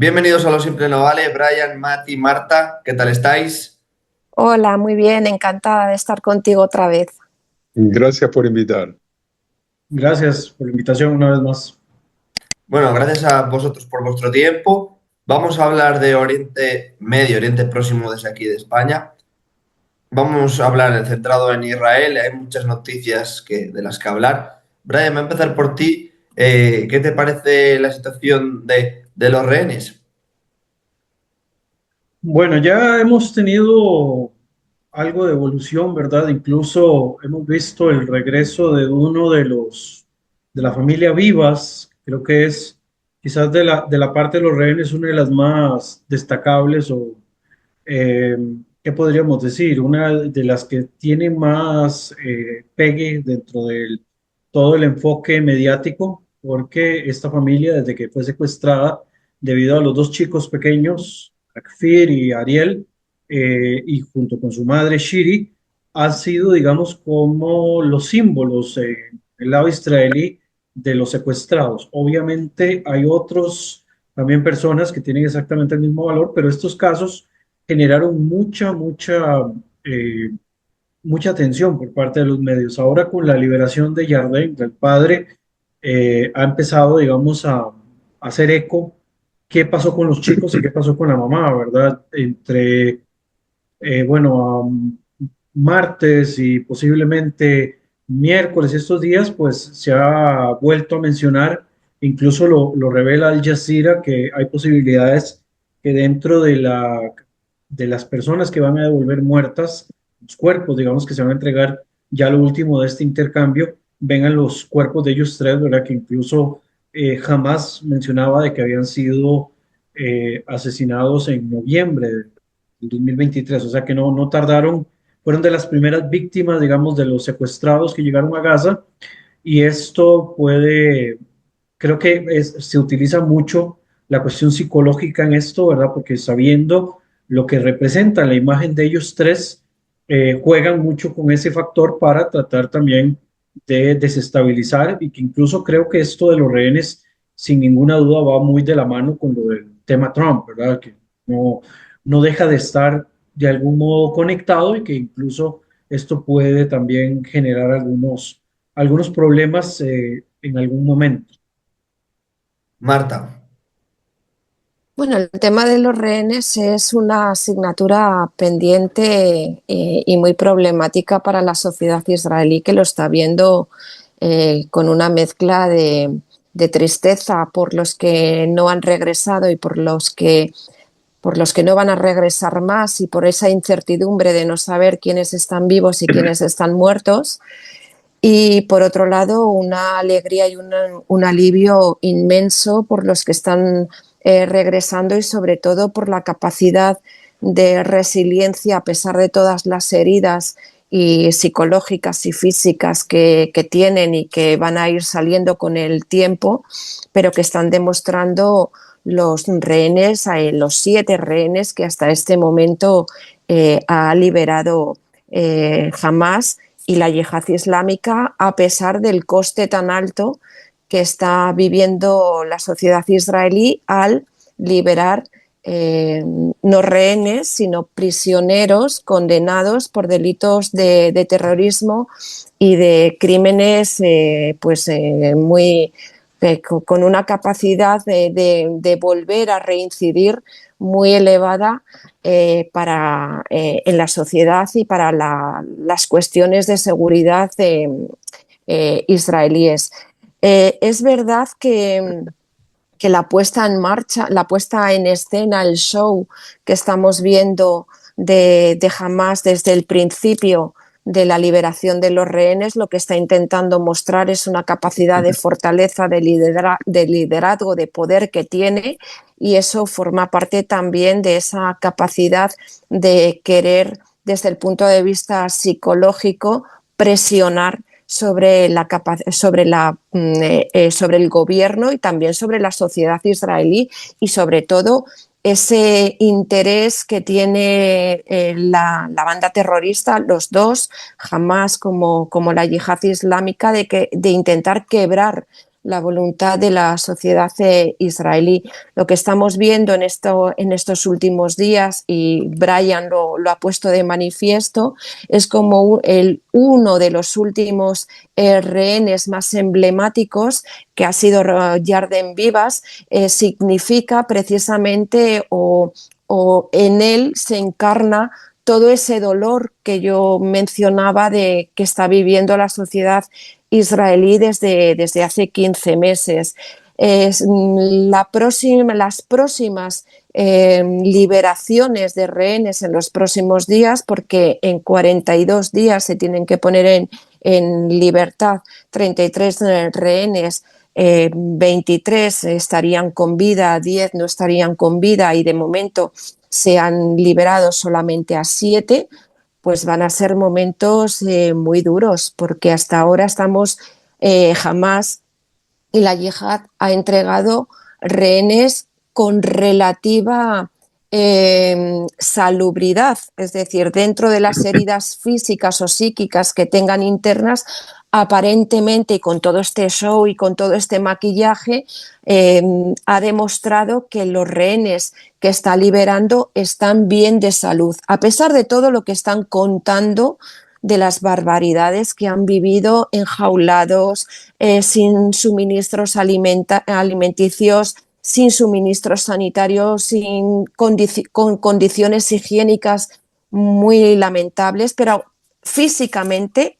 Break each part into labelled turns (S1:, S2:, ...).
S1: Bienvenidos a Lo Simple No Vale, Brian, Mati, Marta, ¿qué tal estáis?
S2: Hola, muy bien, encantada de estar contigo otra vez.
S3: Gracias por invitar.
S4: Gracias por la invitación una vez más.
S1: Bueno, gracias a vosotros por vuestro tiempo. Vamos a hablar de Oriente Medio, Oriente Próximo desde aquí de España. Vamos a hablar centrado en Israel, hay muchas noticias de las que hablar. Brian, voy a empezar por ti. ¿Qué te parece la situación de los rehenes?
S4: Bueno, ya hemos tenido algo de evolución, ¿verdad? Incluso hemos visto el regreso de uno de la familia Vivas, creo que es quizás de la parte de los rehenes una de las más destacables o, eh, ¿qué podríamos decir? Una de las que tiene más pegue dentro de todo el enfoque mediático, porque esta familia, desde que fue secuestrada, debido a los dos chicos pequeños, Akfir y Ariel, y junto con su madre Shiri, han sido, digamos, como los símbolos en el lado israelí de los secuestrados. Obviamente hay otros, también personas que tienen exactamente el mismo valor, pero estos casos generaron eh, mucha atención por parte de los medios. Ahora con la liberación de Yarden, del padre, ha empezado, digamos, a hacer eco qué pasó con los chicos y qué pasó con la mamá, ¿verdad? Entre, bueno, martes y posiblemente miércoles, estos días, pues se ha vuelto a mencionar, incluso lo revela Al Jazeera, que hay posibilidades que dentro de las personas que van a devolver muertas, los cuerpos, digamos, que se van a entregar ya lo último de este intercambio, vengan los cuerpos de ellos tres, ¿verdad? Que incluso jamás mencionaba de que habían sido asesinados en noviembre del 2023, o sea que no tardaron, fueron de las primeras víctimas, digamos, de los secuestrados que llegaron a Gaza, y esto puede, creo que se utiliza mucho la cuestión psicológica en esto, ¿verdad? Porque sabiendo lo que representa la imagen de ellos tres, juegan mucho con ese factor para tratar también de desestabilizar, y que incluso creo que esto de los rehenes, sin ninguna duda, va muy de la mano con lo del tema Trump, ¿verdad? Que no deja de estar de algún modo conectado, y que incluso esto puede también generar algunos problemas en algún momento.
S1: Marta.
S2: Bueno, el tema de los rehenes es una asignatura pendiente y muy problemática para la sociedad israelí, que lo está viendo con una mezcla de tristeza por los que no han regresado y por los que no van a regresar más, y por esa incertidumbre de no saber quiénes están vivos y quiénes están muertos. Y por otro lado, una alegría y un alivio inmenso por los que están regresando, y sobre todo por la capacidad de resiliencia a pesar de todas las heridas y psicológicas y físicas que tienen y que van a ir saliendo con el tiempo, pero que están demostrando los rehenes, los 7 rehenes que hasta este momento ha liberado Hamas y la yihad islámica, a pesar del coste tan alto que está viviendo la sociedad israelí al liberar no rehenes, sino prisioneros condenados por delitos de terrorismo y de crímenes muy con una capacidad de volver a reincidir muy elevada en la sociedad y para las cuestiones de seguridad israelíes. Es verdad que la puesta en marcha, la puesta en escena, el show que estamos viendo de Hamas desde el principio de la liberación de los rehenes, lo que está intentando mostrar es una capacidad de fortaleza, de liderazgo, de poder que tiene, y eso forma parte también de esa capacidad de querer, desde el punto de vista psicológico, presionar sobre el gobierno y también sobre la sociedad israelí, y sobre todo ese interés que tiene la banda terrorista, los dos, Hamas como la yihad islámica, de intentar quebrar la voluntad de la sociedad israelí. Lo que estamos viendo en estos últimos días, y Brian lo ha puesto de manifiesto, es como uno de los últimos rehenes más emblemáticos, que ha sido Yarden Vivas, significa precisamente o en él se encarna todo ese dolor que yo mencionaba de que está viviendo la sociedad israelí desde hace 15 meses. Las próximas liberaciones de rehenes en los próximos días, porque en 42 días se tienen que poner en libertad 33 rehenes, 23 estarían con vida, 10 no estarían con vida, y de momento se han liberado solamente a 7, pues van a ser momentos muy duros, porque hasta ahora Hamás y la yihad ha entregado rehenes con relativa salubridad, es decir, dentro de las heridas físicas o psíquicas que tengan internas, aparentemente, y con todo este show y con todo este maquillaje, ha demostrado que los rehenes que está liberando están bien de salud, a pesar de todo lo que están contando de las barbaridades que han vivido enjaulados, sin suministros alimenticios, sin suministros sanitarios, con condiciones higiénicas muy lamentables, pero físicamente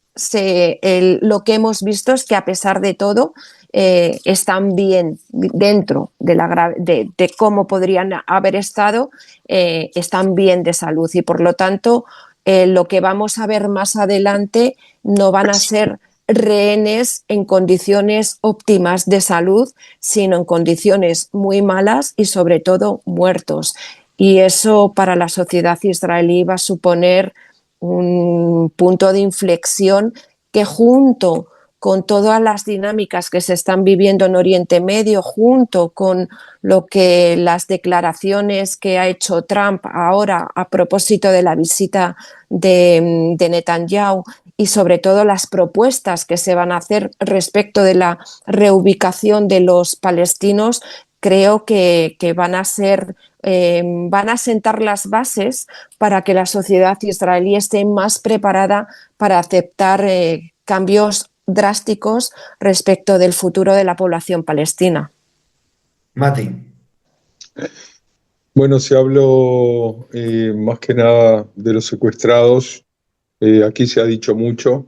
S2: lo que hemos visto es que, a pesar de todo, están bien dentro de cómo podrían haber estado, están bien de salud, y por lo tanto lo que vamos a ver más adelante no van a ser rehenes en condiciones óptimas de salud, sino en condiciones muy malas y sobre todo muertos. Y eso para la sociedad israelí va a suponer un punto de inflexión que, junto con todas las dinámicas que se están viviendo en Oriente Medio, junto con las declaraciones que ha hecho Trump ahora a propósito de la visita de Netanyahu, y sobre todo las propuestas que se van a hacer respecto de la reubicación de los palestinos, creo que van a sentar las bases para que la sociedad israelí esté más preparada para aceptar cambios drásticos respecto del futuro de la población palestina.
S1: Mati.
S3: Bueno, si hablo más que nada de los secuestrados, aquí se ha dicho mucho.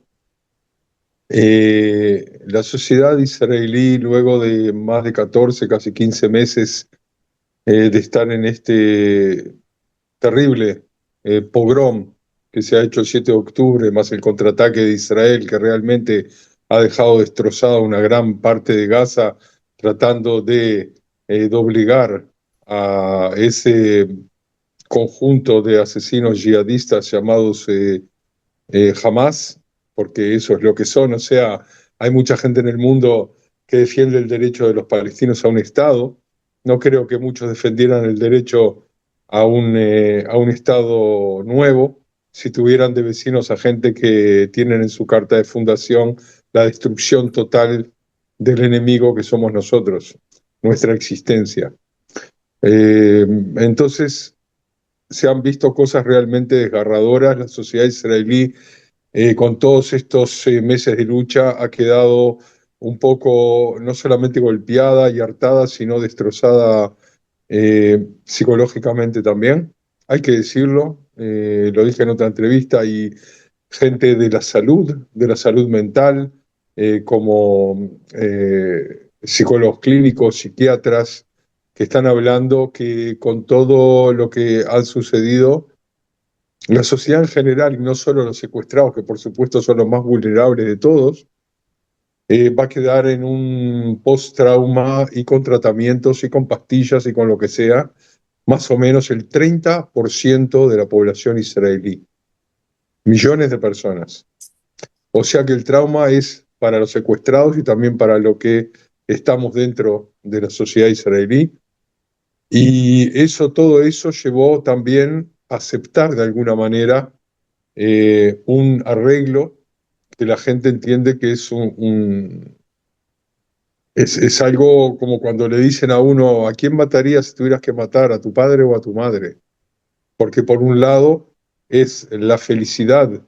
S3: La sociedad israelí, luego de más de 14, casi 15 meses de estar en este terrible pogrom que se ha hecho el 7 de octubre, más el contraataque de Israel, que realmente ha dejado destrozada una gran parte de Gaza, tratando de doblegar a ese conjunto de asesinos yihadistas llamados Hamás, porque eso es lo que son. O sea, hay mucha gente en el mundo que defiende el derecho de los palestinos a un Estado. No creo que muchos defendieran el derecho a un Estado nuevo si tuvieran de vecinos a gente que tienen en su carta de fundación la destrucción total del enemigo que somos nosotros, nuestra existencia. Entonces, se han visto cosas realmente desgarradoras. La sociedad israelí, con todos estos meses de lucha, ha quedado un poco no solamente golpeada y hartada, sino destrozada psicológicamente también. Hay que decirlo, lo dije en otra entrevista, y gente de la salud mental, como psicólogos clínicos, psiquiatras, que están hablando que con todo lo que ha sucedido, la sociedad en general, y no solo los secuestrados, que por supuesto son los más vulnerables de todos, va a quedar en un post-trauma, y con tratamientos y con pastillas y con lo que sea, más o menos el 30% de la población israelí. Millones de personas. O sea que el trauma es para los secuestrados y también para lo que estamos dentro de la sociedad israelí. Y todo eso llevó también a aceptar de alguna manera un arreglo que la gente entiende que es Es algo como cuando le dicen a uno, ¿a quién matarías si tuvieras que matar, a tu padre o a tu madre? Porque por un lado es la felicidad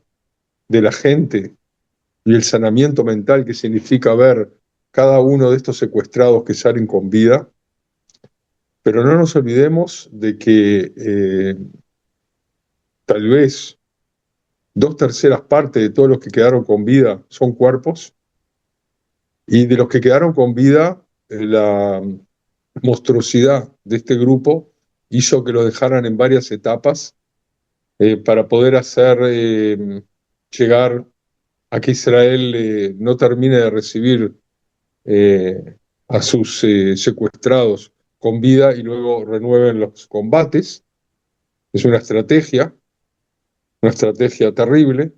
S3: de la gente y el sanamiento mental que significa ver cada uno de estos secuestrados que salen con vida, pero no nos olvidemos de que tal vez 2/3 partes de todos los que quedaron con vida son cuerpos, y de los que quedaron con vida, la monstruosidad de este grupo hizo que lo dejaran en varias etapas para poder hacer llegar a que Israel no termine de recibir eh, a sus secuestrados con vida y luego renueven los combates. Es una estrategia terrible,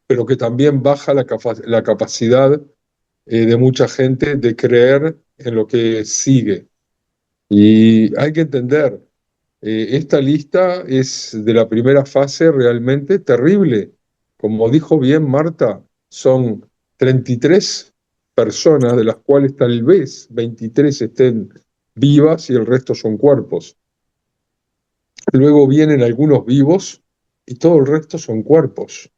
S3: pero que también baja la capacidad de mucha gente de creer en lo que sigue. Y hay que entender, esta lista es de la primera fase realmente terrible. Como dijo bien Marta, son 33 personas, de las cuales tal vez 23 estén vivas y el resto son cuerpos. Luego vienen algunos vivos y todo el resto son cuerpos.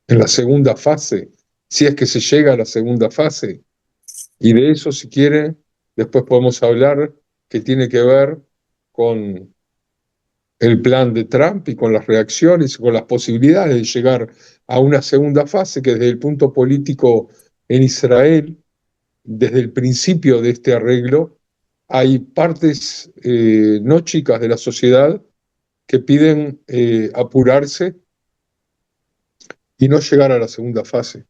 S3: En la segunda fase, si es que se llega a la segunda fase, y de eso, si quiere, después podemos hablar, que tiene que ver con el plan de Trump y con las reacciones, con las posibilidades de llegar a una segunda fase que desde el punto político en Israel, desde el principio de este arreglo, hay partes no chicas de la sociedad que piden apurarse y no llegar a la segunda fase,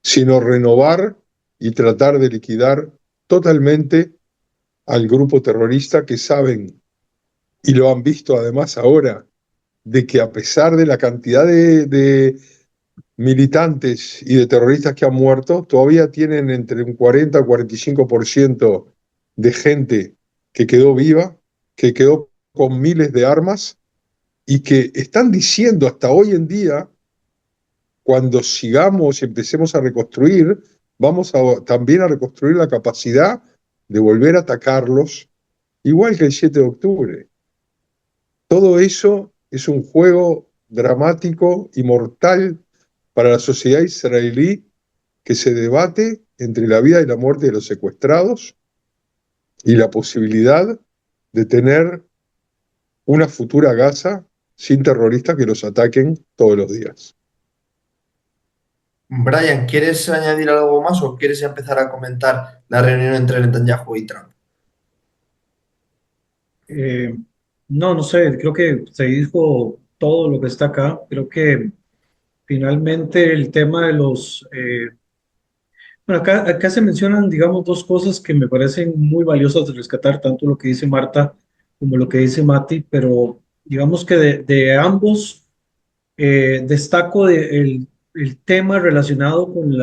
S3: sino renovar y tratar de liquidar totalmente al grupo terrorista, que saben, y lo han visto además ahora, de que a pesar de la cantidad de militantes y de terroristas que han muerto, todavía tienen entre un 40 y 45% de gente que quedó viva, que quedó con miles de armas y que están diciendo hasta hoy en día, cuando sigamos y empecemos a reconstruir, vamos también a reconstruir la capacidad de volver a atacarlos, igual que el 7 de octubre. Todo eso es un juego dramático y mortal para la sociedad israelí, que se debate entre la vida y la muerte de los secuestrados y la posibilidad de tener una futura Gaza sin terroristas que los ataquen todos los días.
S1: Brian, ¿quieres añadir algo más o quieres empezar a comentar la reunión entre Netanyahu y Trump?
S4: Eh, no, no sé, creo que se dijo todo lo que está acá. Creo que finalmente el tema de bueno, acá se mencionan, digamos, dos cosas que me parecen muy valiosas de rescatar, tanto lo que dice Marta como lo que dice Mati, pero digamos que de ambos destaco el tema relacionado con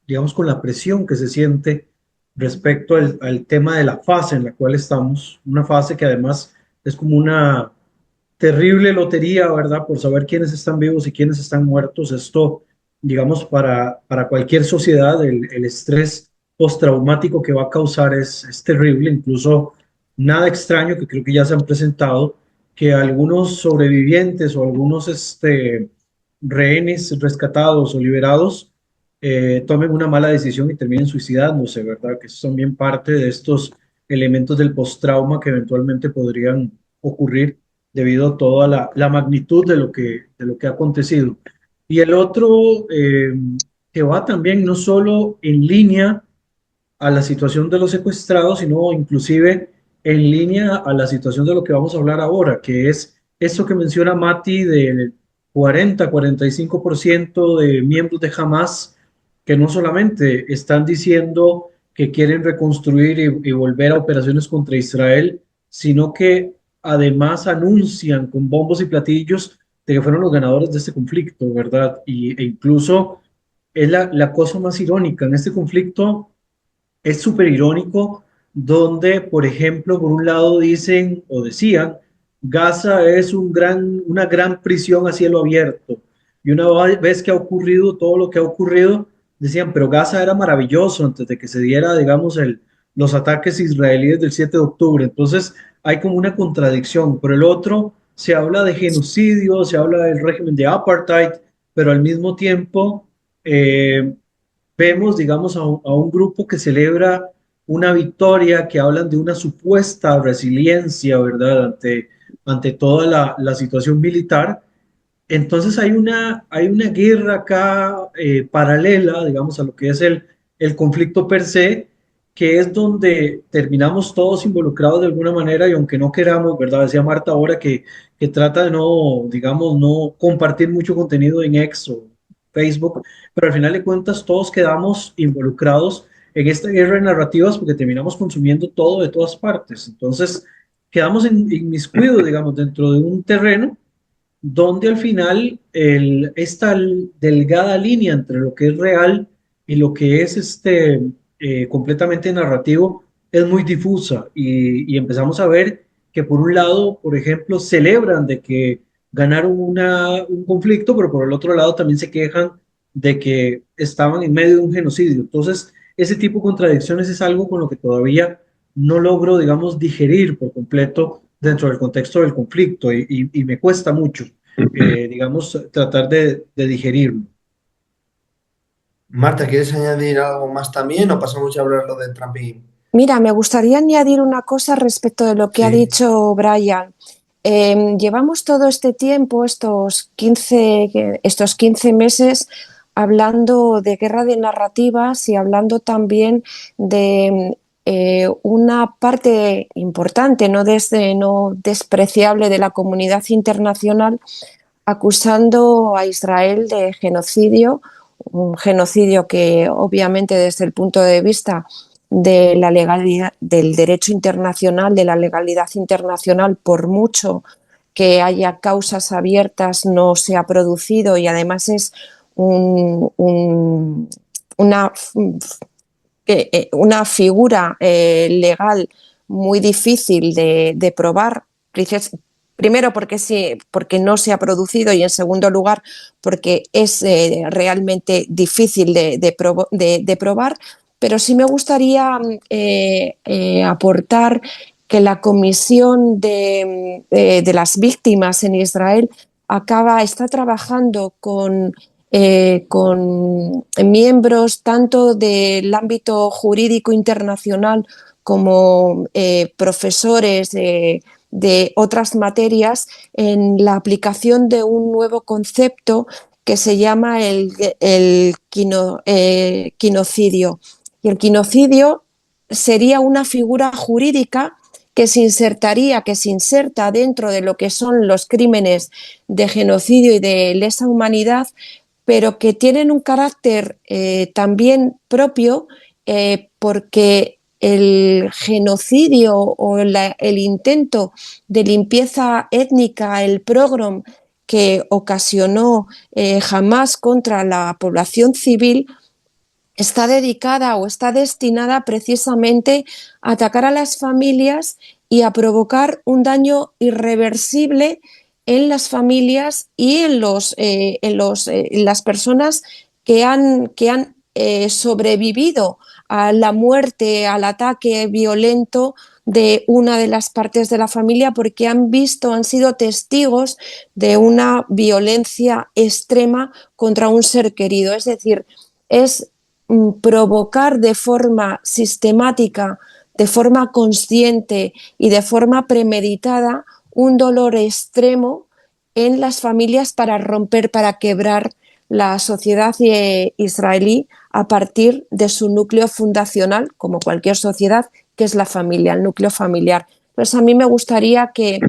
S4: digamos, con la presión que se siente respecto al tema de la fase en la cual estamos, una fase que además es como una terrible lotería, ¿verdad? Por saber quiénes están vivos y quiénes están muertos. Esto, digamos, para cualquier sociedad, el estrés postraumático que va a causar es terrible. Incluso nada extraño, que creo que ya se han presentado, que algunos sobrevivientes o algunos rehenes rescatados o liberados tomen una mala decisión y terminen suicidándose, ¿verdad? Que son bien parte de estos elementos del postrauma que eventualmente podrían ocurrir debido a toda la magnitud de lo que ha acontecido. Y el otro, que va también no solo en línea a la situación de los secuestrados, sino inclusive en línea a la situación de lo que vamos a hablar ahora, que es eso que menciona Mati del 40-45% de miembros de Hamas que no solamente están diciendo que quieren reconstruir y volver a operaciones contra Israel, sino que además anuncian con bombos y platillos de que fueron los ganadores de este conflicto, ¿verdad? E incluso es la cosa más irónica en este conflicto, es súper irónico, donde, por ejemplo, por un lado dicen o decían, Gaza es una gran prisión a cielo abierto. Y una vez que ha ocurrido todo lo que ha ocurrido, decían, pero Gaza era maravilloso antes de que se diera, digamos, los ataques israelíes del 7 de octubre. Entonces hay como una contradicción. Por el otro, se habla de genocidio, se habla del régimen de apartheid, pero al mismo tiempo eh, vemos, digamos, a un grupo que celebra una victoria, que hablan de una supuesta resiliencia, ¿verdad?, ante toda la situación militar. Entonces hay una guerra acá paralela, digamos, a lo que es el conflicto per se, que es donde terminamos todos involucrados de alguna manera y aunque no queramos, ¿verdad? Decía Marta ahora que trata de no, digamos, no compartir mucho contenido en X o Facebook, pero al final de cuentas todos quedamos involucrados en esta guerra de narrativas porque terminamos consumiendo todo de todas partes. Entonces quedamos inmiscuidos, digamos, dentro de un terreno donde al final esta delgada línea entre lo que es real y lo que es completamente narrativo es muy difusa y empezamos a ver que por un lado, por ejemplo, celebran de que ganaron un conflicto, pero por el otro lado también se quejan de que estaban en medio de un genocidio. Entonces, ese tipo de contradicciones es algo con lo que todavía no logro, digamos, digerir por completo dentro del contexto del conflicto y me cuesta mucho, digamos, tratar de digerirlo.
S1: Marta, ¿quieres añadir algo más también o pasamos ya a hablar lo de Trump y...
S2: Mira, me gustaría añadir una cosa respecto de lo que ha
S1: Sí.
S2: dicho Brian. Llevamos todo este tiempo, estos 15 meses, hablando de guerra de narrativas y hablando también de una parte importante, no despreciable de la comunidad internacional, acusando a Israel de genocidio, un genocidio que obviamente desde el punto de vista de la legalidad, del derecho internacional, de la legalidad internacional, por mucho que haya causas abiertas, no se ha producido y además es una, una figura legal muy difícil de probar, primero porque, sí, porque no se ha producido y en segundo lugar porque es realmente difícil de probar, pero sí me gustaría aportar que la Comisión de las Víctimas en Israel está trabajando con miembros tanto del ámbito jurídico internacional como profesores de otras materias en la aplicación de un nuevo concepto que se llama el quinocidio. Y el quinocidio sería una figura jurídica que se inserta dentro de lo que son los crímenes de genocidio y de lesa humanidad, pero que tienen un carácter también propio porque el genocidio o el intento de limpieza étnica, el pogrom que ocasionó Hamás contra la población civil, está dedicada o está destinada precisamente a atacar a las familias y a provocar un daño irreversible en las familias y en las personas que han sobrevivido a la muerte, al ataque violento de una de las partes de la familia porque han sido testigos de una violencia extrema contra un ser querido. Es decir, es provocar de forma sistemática, de forma consciente y de forma premeditada un dolor extremo en las familias para romper, para quebrar la sociedad israelí a partir de su núcleo fundacional, como cualquier sociedad, que es la familia, el núcleo familiar. Pues a mí me gustaría que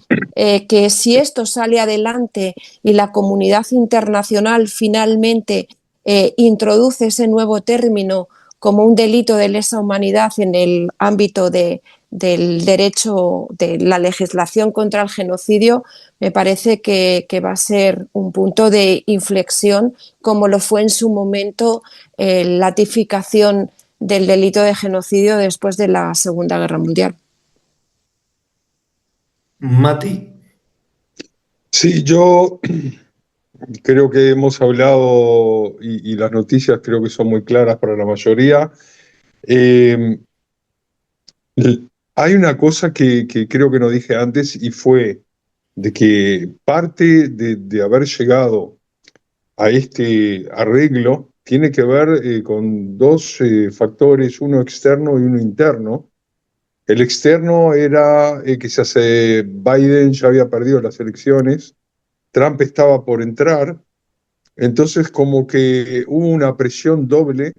S2: si esto sale adelante y la comunidad internacional finalmente introduce ese nuevo término como un delito de lesa humanidad en el ámbito del derecho, de la legislación contra el genocidio, me parece que va a ser un punto de inflexión, como lo fue en su momento la tipificación del delito de genocidio después de la Segunda Guerra Mundial.
S1: Mati,
S3: Sí, yo creo que hemos hablado y las noticias creo que son muy claras para la mayoría. Eh, Hay una cosa que creo que no dije antes y fue de que parte de haber llegado a este arreglo tiene que ver con dos factores, uno externo y uno interno. El externo era que Biden ya había perdido las elecciones, Trump estaba por entrar, entonces como que hubo una presión doble,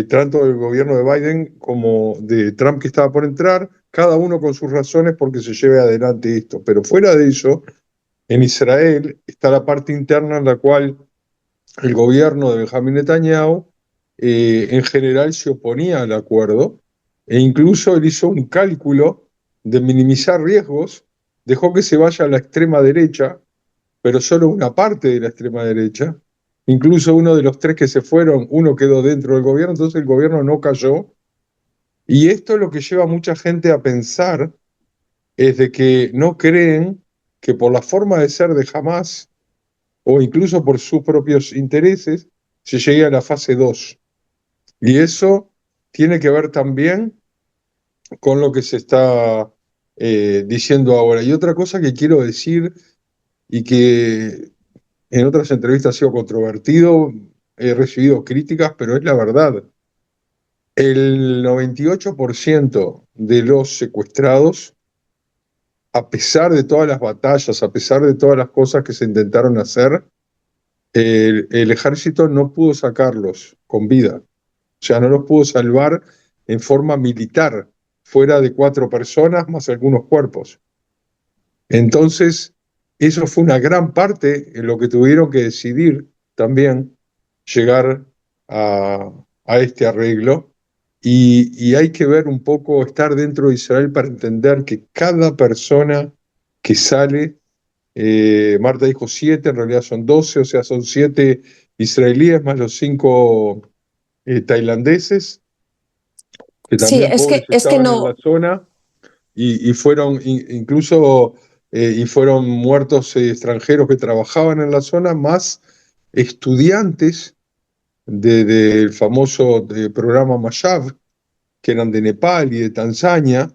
S3: tanto del gobierno de Biden como de Trump que estaba por entrar, cada uno con sus razones porque se lleve adelante esto. Pero fuera de eso, en Israel está la parte interna en la cual el gobierno de Benjamín Netanyahu en general se oponía al acuerdo e incluso él hizo un cálculo de minimizar riesgos, dejó que se vaya a la extrema derecha, pero solo una parte de la extrema derecha. Incluso uno de los tres que se fueron, uno quedó dentro del gobierno, entonces el gobierno no cayó. Y esto es lo que lleva a mucha gente a pensar, es de que no creen que por la forma de ser de Hamas, o incluso por sus propios intereses, se llegue a la fase 2. Y eso tiene que ver también con lo que se está diciendo ahora. Y otra cosa que quiero decir y que en otras entrevistas ha sido controvertido, he recibido críticas, pero es la verdad. El 98% de los secuestrados, a pesar de todas las batallas, a pesar de todas las cosas que se intentaron hacer, el ejército no pudo sacarlos con vida. O sea, no los pudo salvar en forma militar, fuera de 4 personas más algunos cuerpos. Entonces, eso fue una gran parte en lo que tuvieron que decidir también llegar a este arreglo. Y hay que ver un poco, estar dentro de Israel para entender que cada persona que sale, Marta dijo 7, en realidad son 12, o sea, son 7 israelíes más los 5 tailandeses, que
S2: Sí,
S3: también pobres
S2: es que
S3: estaban en la
S2: no,
S3: zona y fueron incluso y fueron muertos extranjeros que trabajaban en la zona, más estudiantes del famoso programa Mashav, que eran de Nepal y de Tanzania,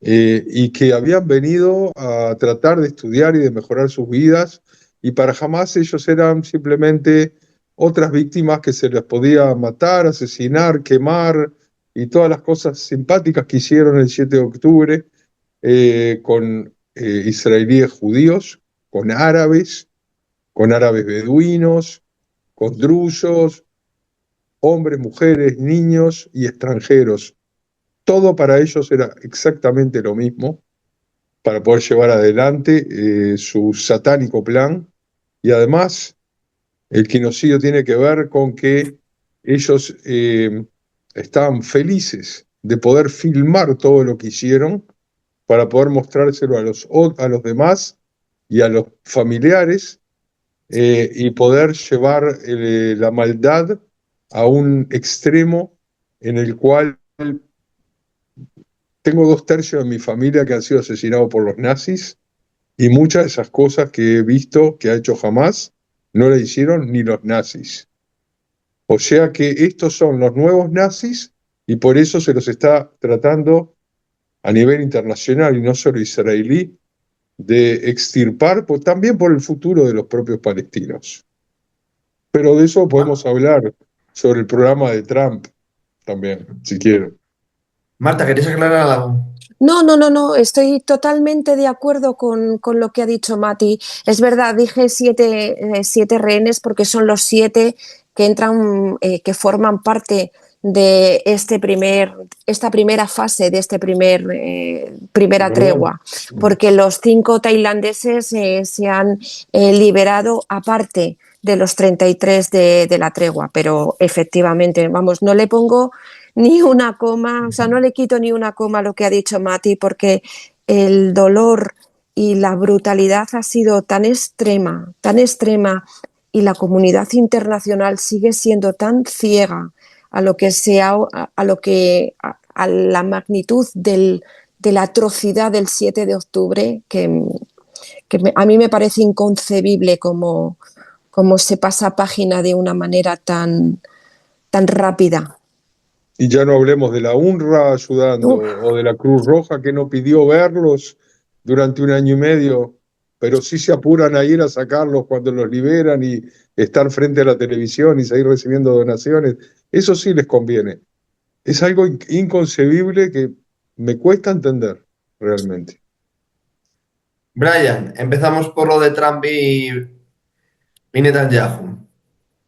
S3: y que habían venido a tratar de estudiar y de mejorar sus vidas, y para jamás ellos eran simplemente otras víctimas que se les podía matar, asesinar, quemar, y todas las cosas simpáticas que hicieron el 7 de octubre con israelíes judíos, con árabes beduinos, con drusos, hombres, mujeres, niños y extranjeros. Todo para ellos era exactamente lo mismo para poder llevar adelante su satánico plan. Y además, el genocidio tiene que ver con que ellos estaban felices de poder filmar todo lo que hicieron para poder mostrárselo a los demás y a los familiares y poder llevar la maldad a un extremo en el cual tengo 2/3 de mi familia que han sido asesinados por los nazis y muchas de esas cosas que he visto que ha hecho Hamas no la hicieron ni los nazis. O sea que estos son los nuevos nazis y por eso se los está tratando a nivel internacional y no solo israelí de extirpar, pues, también por el futuro de los propios palestinos. Pero de eso podemos hablar sobre el programa de Trump también, si quieren.
S1: Marta, ¿queréis aclarar algo?
S2: no, estoy totalmente de acuerdo con lo que ha dicho Mati. Es verdad, dije 7 rehenes porque son los 7 que entran, que forman parte de esta primera fase, de primera tregua, porque los 5 tailandeses se han liberado aparte de los 33 de la tregua, pero efectivamente, vamos, no le pongo ni una coma, o sea, no le quito ni una coma a lo que ha dicho Mati, porque el dolor y la brutalidad ha sido tan extrema, y la comunidad internacional sigue siendo tan ciega a lo que a la magnitud de la atrocidad del 7 de octubre a mí me parece inconcebible cómo se pasa página de una manera tan rápida.
S3: Y ya no hablemos de la UNRWA ayudando
S2: Uf,
S3: o de la Cruz Roja que no pidió verlos durante un año y medio, pero sí se apuran a ir a sacarlos cuando los liberan y estar frente a la televisión y seguir recibiendo donaciones. Eso sí les conviene. Es algo inconcebible que me cuesta entender realmente.
S1: Brian, empezamos por lo de Trump y Netanyahu.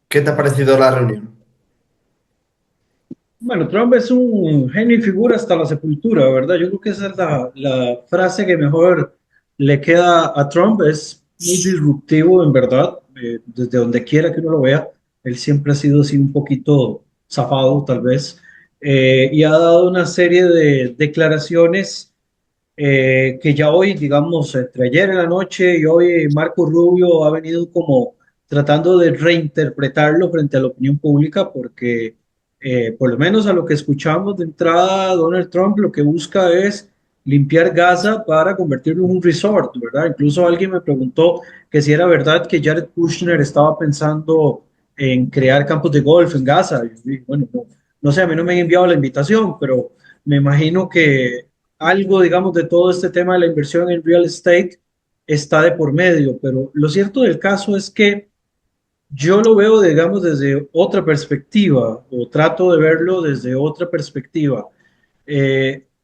S1: ¿Qué te ha parecido la reunión?
S4: Bueno, Trump es un genio y figura hasta la sepultura, ¿verdad? Yo creo que esa es la frase que mejor le queda a Trump. Es muy disruptivo, en verdad, desde donde quiera que uno lo vea. Él siempre ha sido así un poquito zafado, tal vez, y ha dado una serie de declaraciones que ya hoy, digamos, entre ayer en la noche y hoy Marco Rubio ha venido como tratando de reinterpretarlo frente a la opinión pública porque por lo menos a lo que escuchamos de entrada, Donald Trump lo que busca es limpiar Gaza para convertirlo en un resort, ¿verdad? Incluso alguien me preguntó que si era verdad que Jared Kushner estaba pensando en crear campos de golf en Gaza. Y yo dije, bueno, no sé, a mí no me han enviado la invitación, pero me imagino que algo, digamos, de todo este tema de la inversión en real estate está de por medio, pero lo cierto del caso es que yo lo veo, digamos, desde otra perspectiva, o trato de verlo desde otra perspectiva.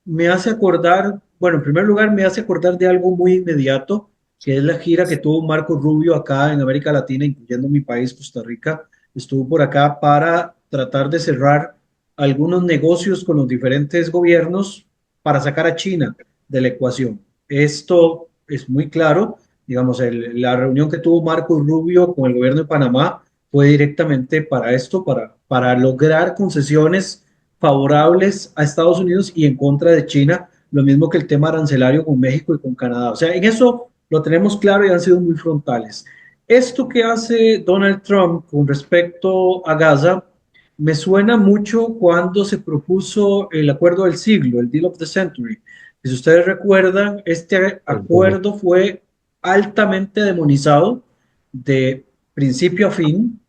S4: Me hace acordar, bueno, en primer lugar, me hace acordar de algo muy inmediato, que es la gira que tuvo Marco Rubio acá en América Latina, incluyendo mi país, Costa Rica. Estuvo por acá para tratar de cerrar algunos negocios con los diferentes gobiernos para sacar a China de la ecuación. Esto es muy claro. Digamos, la reunión que tuvo Marco Rubio con el gobierno de Panamá fue directamente para esto, para lograr concesiones favorables a Estados Unidos y en contra de China, lo mismo que el tema arancelario con México y con Canadá. O sea, en eso lo tenemos claro y han sido muy frontales. Esto que hace Donald Trump con respecto a Gaza me suena mucho cuando se propuso el acuerdo del siglo, el Deal of the Century. Y si ustedes recuerdan, este acuerdo fue altamente demonizado de principio a fin.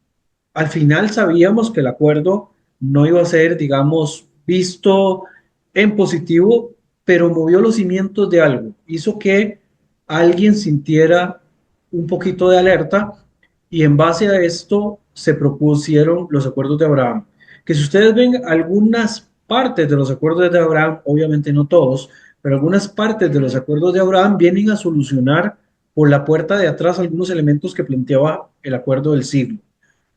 S4: Al final sabíamos que el acuerdo no iba a ser, digamos, visto en positivo, pero movió los cimientos de algo, hizo que alguien sintiera un poquito de alerta y en base a esto se propusieron los acuerdos de Abraham. Que si ustedes ven algunas partes de los acuerdos de Abraham, obviamente no todos, pero algunas partes de los acuerdos de Abraham vienen a solucionar por la puerta de atrás algunos elementos que planteaba el acuerdo del siglo.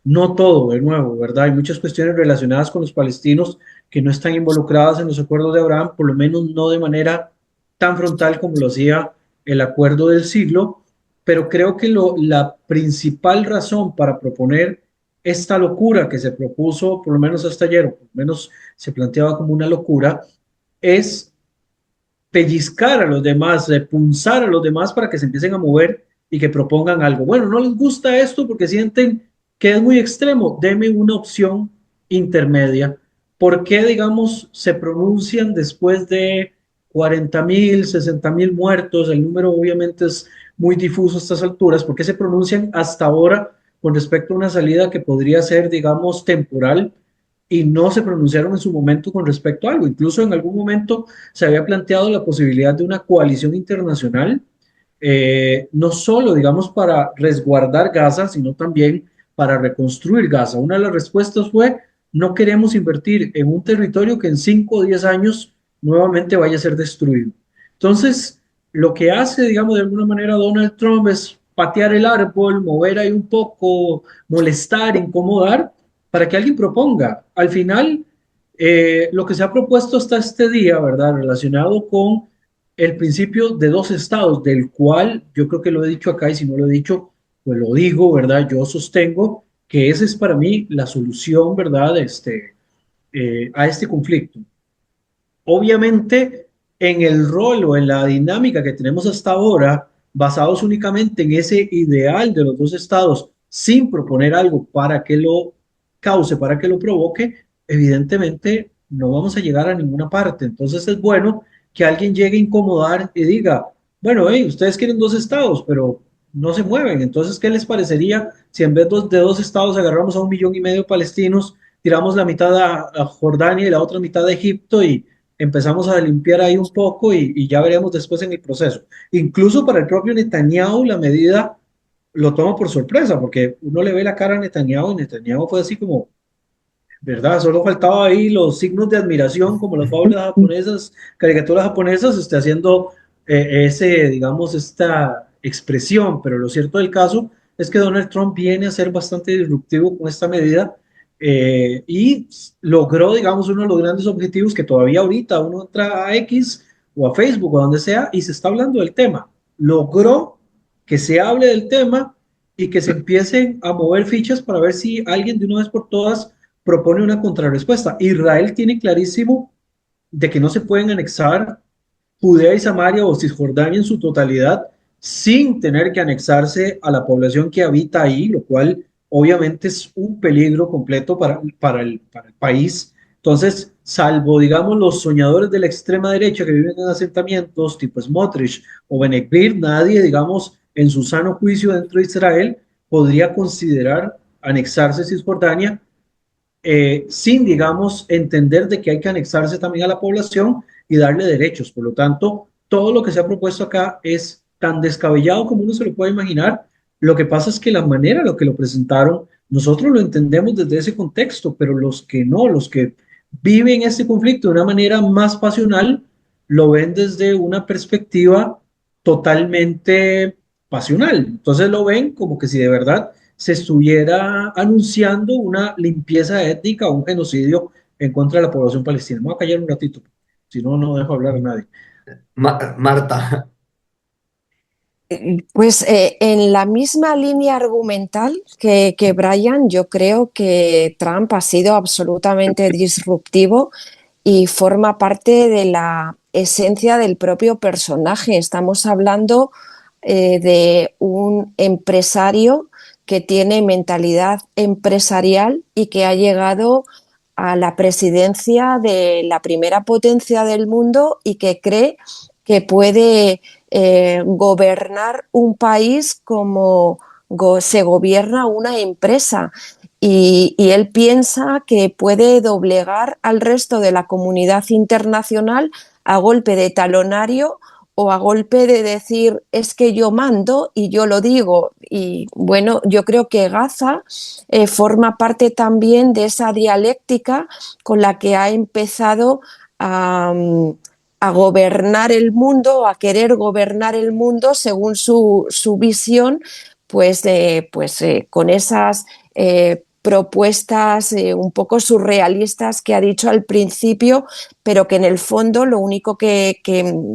S4: No todo, de nuevo, ¿verdad? Hay muchas cuestiones relacionadas con los palestinos que no están involucradas en los acuerdos de Abraham, por lo menos no de manera tan frontal como lo hacía el acuerdo del siglo, pero creo que la principal razón para proponer esta locura que se propuso, por lo menos hasta ayer, o por lo menos se planteaba como una locura, es pellizcar a los demás, punzar a los demás para que se empiecen a mover y que propongan algo. Bueno, no les gusta esto porque sienten que es muy extremo. Deme una opción intermedia. ¿Por qué, digamos, se pronuncian después de 40.000, 60.000 muertos? El número obviamente es muy difuso a estas alturas. ¿Por qué se pronuncian hasta ahora con respecto a una salida que podría ser, digamos, temporal? Y no se pronunciaron en su momento con respecto a algo. Incluso en algún momento se había planteado la posibilidad de una coalición internacional, no solo, digamos, para resguardar Gaza, sino también para reconstruir Gaza. Una de las respuestas fue, no queremos invertir en un territorio que en 5 o 10 años nuevamente vaya a ser destruido. Entonces, lo que hace, digamos, de alguna manera Donald Trump es patear el árbol, mover ahí un poco, molestar, incomodar, para que alguien proponga. Al final, lo que se ha propuesto hasta este día, ¿verdad? Relacionado con el principio de dos estados, del cual yo creo que lo he dicho acá y si no lo he dicho, pues lo digo, ¿verdad? Yo sostengo que esa es para mí la solución, ¿verdad? A este conflicto. Obviamente, en el rol o en la dinámica que tenemos hasta ahora, basados únicamente en ese ideal de los dos estados, sin proponer algo para que lo cause, para que lo provoque, evidentemente no vamos a llegar a ninguna parte. Entonces es bueno que alguien llegue a incomodar y diga, bueno, ustedes quieren dos estados, pero no se mueven. Entonces, ¿qué les parecería si en vez de dos estados agarramos a 1,5 millones de palestinos, tiramos la mitad a Jordania y la otra mitad a Egipto y empezamos a limpiar ahí un poco y ya veremos después en el proceso? Incluso para el propio Netanyahu la medida lo toma por sorpresa, porque uno le ve la cara a Netanyahu y Netanyahu fue así como, ¿verdad? Solo faltaba ahí los signos de admiración, como las fábulas japonesas, caricaturas japonesas, haciendo digamos, esta expresión. Pero lo cierto del caso es que Donald Trump viene a ser bastante disruptivo con esta medida y logró, digamos, uno de los grandes objetivos que todavía ahorita uno entra a X o a Facebook o donde sea y se está hablando del tema. Logró que se hable del tema y que se empiecen a mover fichas para ver si alguien de una vez por todas propone una contrarrespuesta. Israel tiene clarísimo de que no se pueden anexar Judea y Samaria o Cisjordania en su totalidad sin tener que anexarse a la población que habita ahí, lo cual obviamente es un peligro completo para el país. Entonces, salvo, digamos, los soñadores de la extrema derecha que viven en asentamientos tipo Smotrich o Benekvir, nadie, digamos, en su sano juicio dentro de Israel podría considerar anexarse a Cisjordania sin, digamos, entender de que hay que anexarse también a la población y darle derechos. Por lo tanto, todo lo que se ha propuesto acá es tan descabellado como uno se lo puede imaginar. Lo que pasa es que la manera en la que lo presentaron, nosotros lo entendemos desde ese contexto, pero los que no, los que viven este conflicto de una manera más pasional, lo ven desde una perspectiva totalmente pasional. Entonces lo ven como que si de verdad se estuviera anunciando una limpieza étnica o un genocidio en contra de la población palestina. Me voy a callar un ratito, si no, no dejo hablar a nadie.
S1: Marta,
S2: Pues en la misma línea argumental que Brian, yo creo que Trump ha sido absolutamente disruptivo y forma parte de la esencia del propio personaje. Estamos hablando de un empresario que tiene mentalidad empresarial y que ha llegado a la presidencia de la primera potencia del mundo y que cree que puede gobernar un país como se gobierna una empresa. Y él piensa que puede doblegar al resto de la comunidad internacional a golpe de talonario o a golpe de decir es que yo mando y yo lo digo. Y bueno, yo creo que Gaza forma parte también de esa dialéctica con la que ha empezado a gobernar el mundo, a querer gobernar el mundo según su visión, con esas propuestas un poco surrealistas que ha dicho al principio, pero que en el fondo lo único que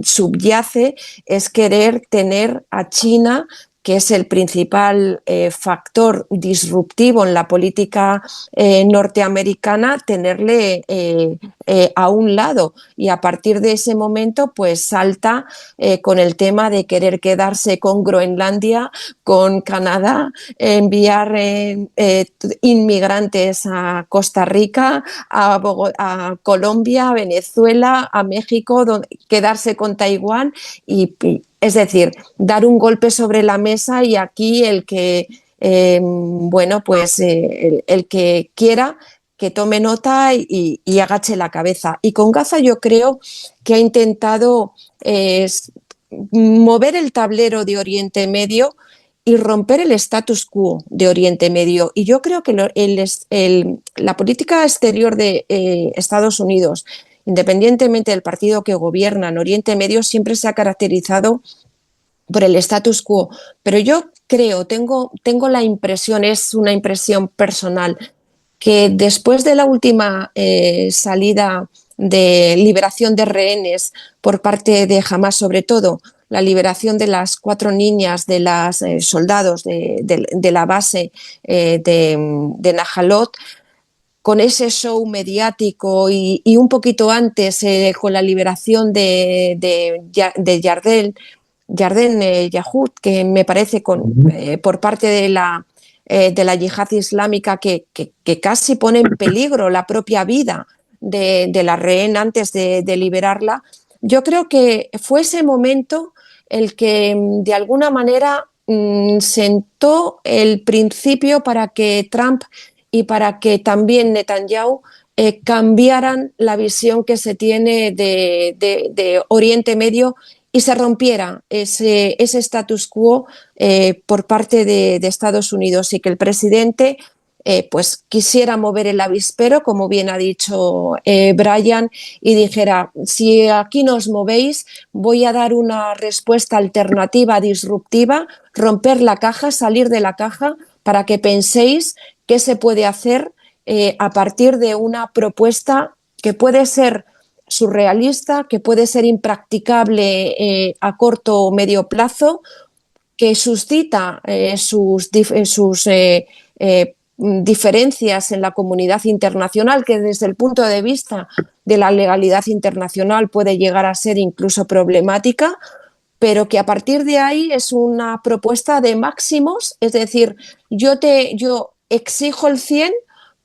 S2: subyace es querer tener a China, que es el principal factor disruptivo en la política norteamericana, tenerle a un lado. Y a partir de ese momento, pues salta con el tema de querer quedarse con Groenlandia, con Canadá, enviar inmigrantes a Costa Rica, a Colombia, a Venezuela, a México, quedarse con Taiwán es decir, dar un golpe sobre la mesa y aquí el que, el que quiera que tome nota y agache la cabeza. Y con Gaza yo creo que ha intentado mover el tablero de Oriente Medio y romper el status quo de Oriente Medio. Y yo creo que la política exterior de Estados Unidos, independientemente del partido que gobierna en Oriente Medio, siempre se ha caracterizado por el status quo. Pero yo creo, tengo la impresión, es una impresión personal, que después de la última salida de liberación de rehenes por parte de Hamas, sobre todo la liberación de las 4 niñas de los soldados de la base de Najalot, con ese show mediático y un poquito antes con la liberación de Yarden Yahud, que me parece por parte de la yihad islámica que casi pone en peligro la propia vida de la rehén antes de liberarla. Yo creo que fue ese momento el que de alguna manera sentó el principio para que Trump y para que también Netanyahu cambiaran la visión que se tiene de Oriente Medio y se rompiera ese status quo por parte de Estados Unidos, y que el presidente pues quisiera mover el avispero, como bien ha dicho Brian, y dijera: si aquí no os movéis, voy a dar una respuesta alternativa, disruptiva, romper la caja, salir de la caja, para que penséis qué se puede hacer a partir de una propuesta que puede ser surrealista, que puede ser impracticable a corto o medio plazo, que suscita sus diferencias en la comunidad internacional, que desde el punto de vista de la legalidad internacional puede llegar a ser incluso problemática, pero que a partir de ahí es una propuesta de máximos, es decir, yo exijo el 100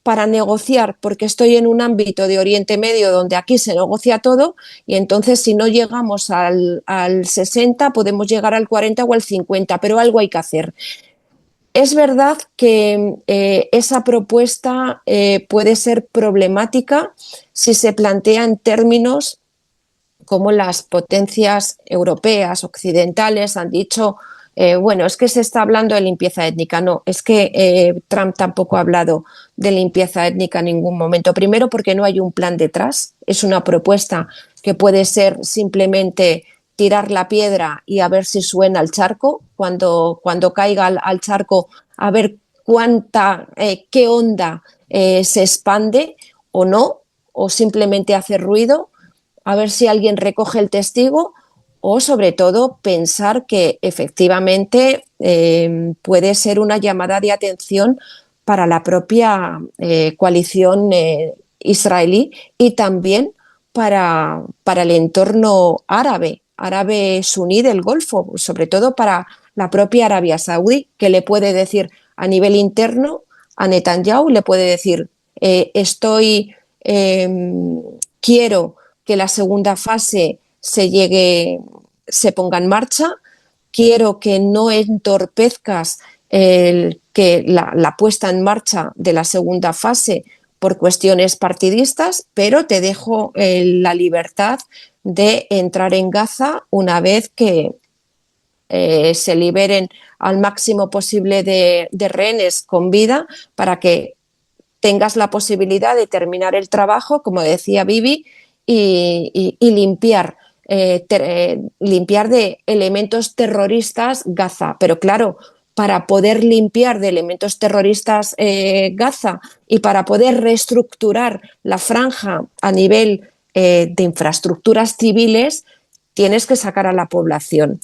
S2: para negociar, porque estoy en un ámbito de Oriente Medio donde aquí se negocia todo, y entonces si no llegamos al 60 podemos llegar al 40 o al 50, pero algo hay que hacer. Es verdad que esa propuesta puede ser problemática si se plantea en términos como las potencias europeas, occidentales, han dicho, bueno, es que se está hablando de limpieza étnica. No, es que Trump tampoco ha hablado de limpieza étnica en ningún momento. Primero, porque no hay un plan detrás. Es una propuesta que puede ser simplemente tirar la piedra y a ver si suena al charco. Cuando caiga al charco, a ver qué onda se expande o no, o simplemente hace ruido, a ver si alguien recoge el testigo, o sobre todo pensar que efectivamente puede ser una llamada de atención para la propia coalición israelí, y también para el entorno árabe suní del Golfo, sobre todo para la propia Arabia Saudí, que le puede decir a nivel interno a Netanyahu, le puede decir quiero que la segunda fase se ponga en marcha, quiero que no entorpezcas la puesta en marcha de la segunda fase por cuestiones partidistas, pero te dejo la libertad de entrar en Gaza una vez que se liberen al máximo posible de rehenes con vida, para que tengas la posibilidad de terminar el trabajo, como decía Bibi, y limpiar, limpiar de elementos terroristas Gaza. Pero claro, para poder limpiar de elementos terroristas Gaza y para poder reestructurar la franja a nivel de infraestructuras civiles, tienes que sacar a la población.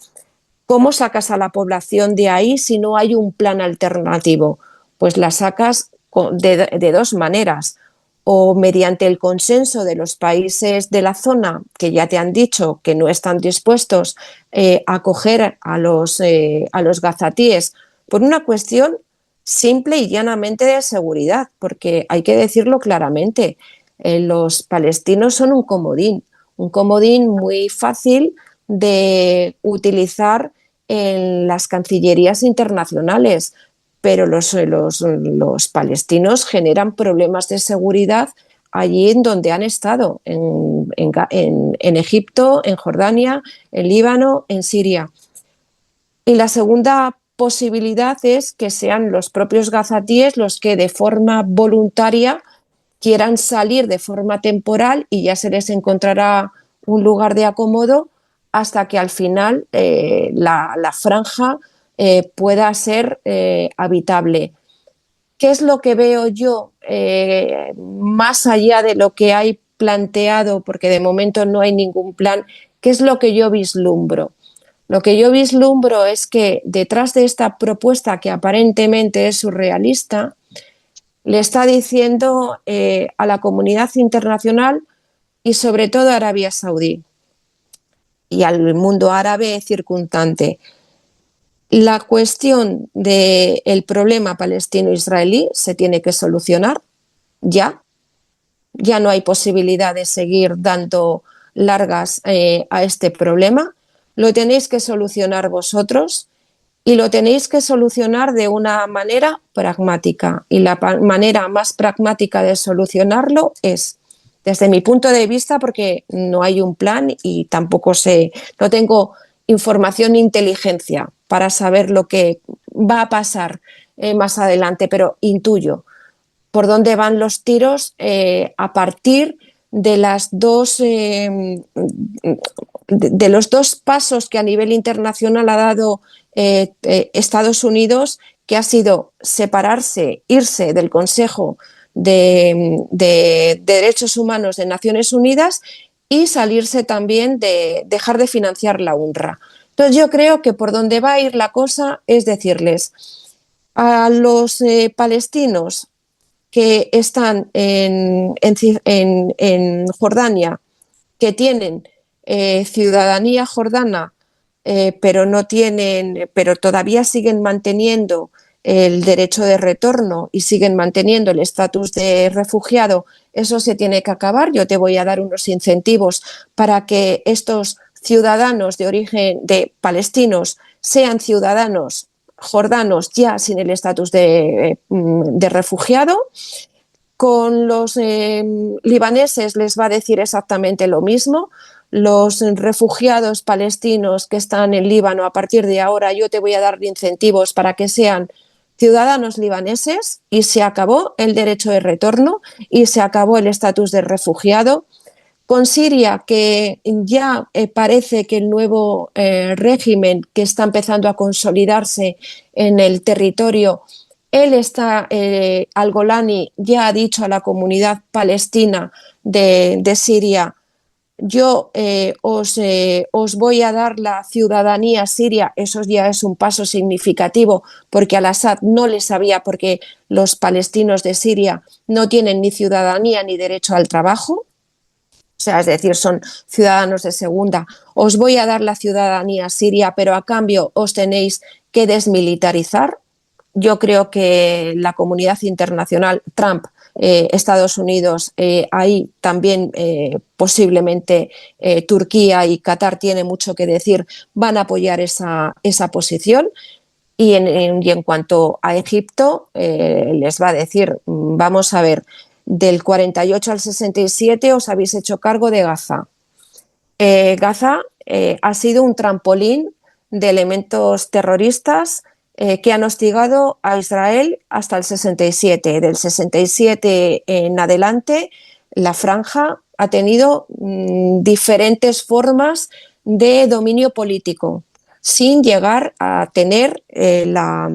S2: ¿Cómo sacas a la población de ahí si no hay un plan alternativo? Pues la sacas de dos maneras: o mediante el consenso de los países de la zona, que ya te han dicho que no están dispuestos a acoger a los gazatíes por una cuestión simple y llanamente de seguridad, porque hay que decirlo claramente, los palestinos son un comodín muy fácil de utilizar en las cancillerías internacionales, pero los palestinos generan problemas de seguridad allí en donde han estado, en Egipto, en Jordania, en Líbano, en Siria. Y la segunda posibilidad es que sean los propios gazatíes los que de forma voluntaria quieran salir de forma temporal, y ya se les encontrará un lugar de acomodo hasta que al final la franja pueda ser habitable. ¿Qué es lo que veo yo más allá de lo que hay planteado? Porque de momento no hay ningún plan. ¿Qué es lo que yo vislumbro? Lo que yo vislumbro es que detrás de esta propuesta, que aparentemente es surrealista, le está diciendo a la comunidad internacional y sobre todo a Arabia Saudí y al mundo árabe circundante: la cuestión del problema palestino-israelí se tiene que solucionar ya. No hay posibilidad de seguir dando largas a este problema. lo tenéis que solucionar vosotros y lo tenéis que solucionar de una manera pragmática. Y la manera más pragmática de solucionarlo es, desde mi punto de vista, porque no hay un plan y tampoco sé, no tengo información ni inteligencia para saber lo que va a pasar más adelante, pero intuyo por dónde van los tiros a partir de las dos de los dos pasos que a nivel internacional ha dado Estados Unidos, que ha sido separarse, irse del Consejo de Derechos Humanos de Naciones Unidas y salirse también de dejar de financiar la UNRWA. Entonces yo creo que por donde va a ir la cosa es decirles a los palestinos que están en Jordania, que tienen ciudadanía jordana, pero no tienen, pero todavía siguen manteniendo el derecho de retorno y siguen manteniendo el estatus de refugiado, eso se tiene que acabar. Yo te voy a dar unos incentivos para que estos ciudadanos de origen de palestinos sean ciudadanos jordanos ya sin el estatus de refugiado. Con los libaneses les va a decir exactamente lo mismo. Los refugiados palestinos que están en Líbano, a partir de ahora yo te voy a dar incentivos para que sean ciudadanos libaneses, y se acabó el derecho de retorno y se acabó el estatus de refugiado. Con Siria, que ya parece que el nuevo régimen que está empezando a consolidarse en el territorio, él está, al-Golani ya ha dicho a la comunidad palestina de Siria: yo os voy a dar la ciudadanía siria. Eso ya es un paso significativo, porque al-Assad no le sabía, porque los palestinos de Siria no tienen ni ciudadanía ni derecho al trabajo. O sea, es decir, son ciudadanos de segunda. Os voy a dar la ciudadanía siria, pero a cambio os tenéis que desmilitarizar. Yo creo que la comunidad internacional, Trump, Estados Unidos, ahí también posiblemente Turquía y Qatar tiene mucho que decir, van a apoyar esa posición. Y en cuanto a Egipto, les va a decir, vamos a ver, del 48 al 67 os habéis hecho cargo de Gaza. Gaza ha sido un trampolín de elementos terroristas que han hostigado a Israel hasta el 67. Del 67 en adelante, la franja ha tenido diferentes formas de dominio político, sin llegar a tener la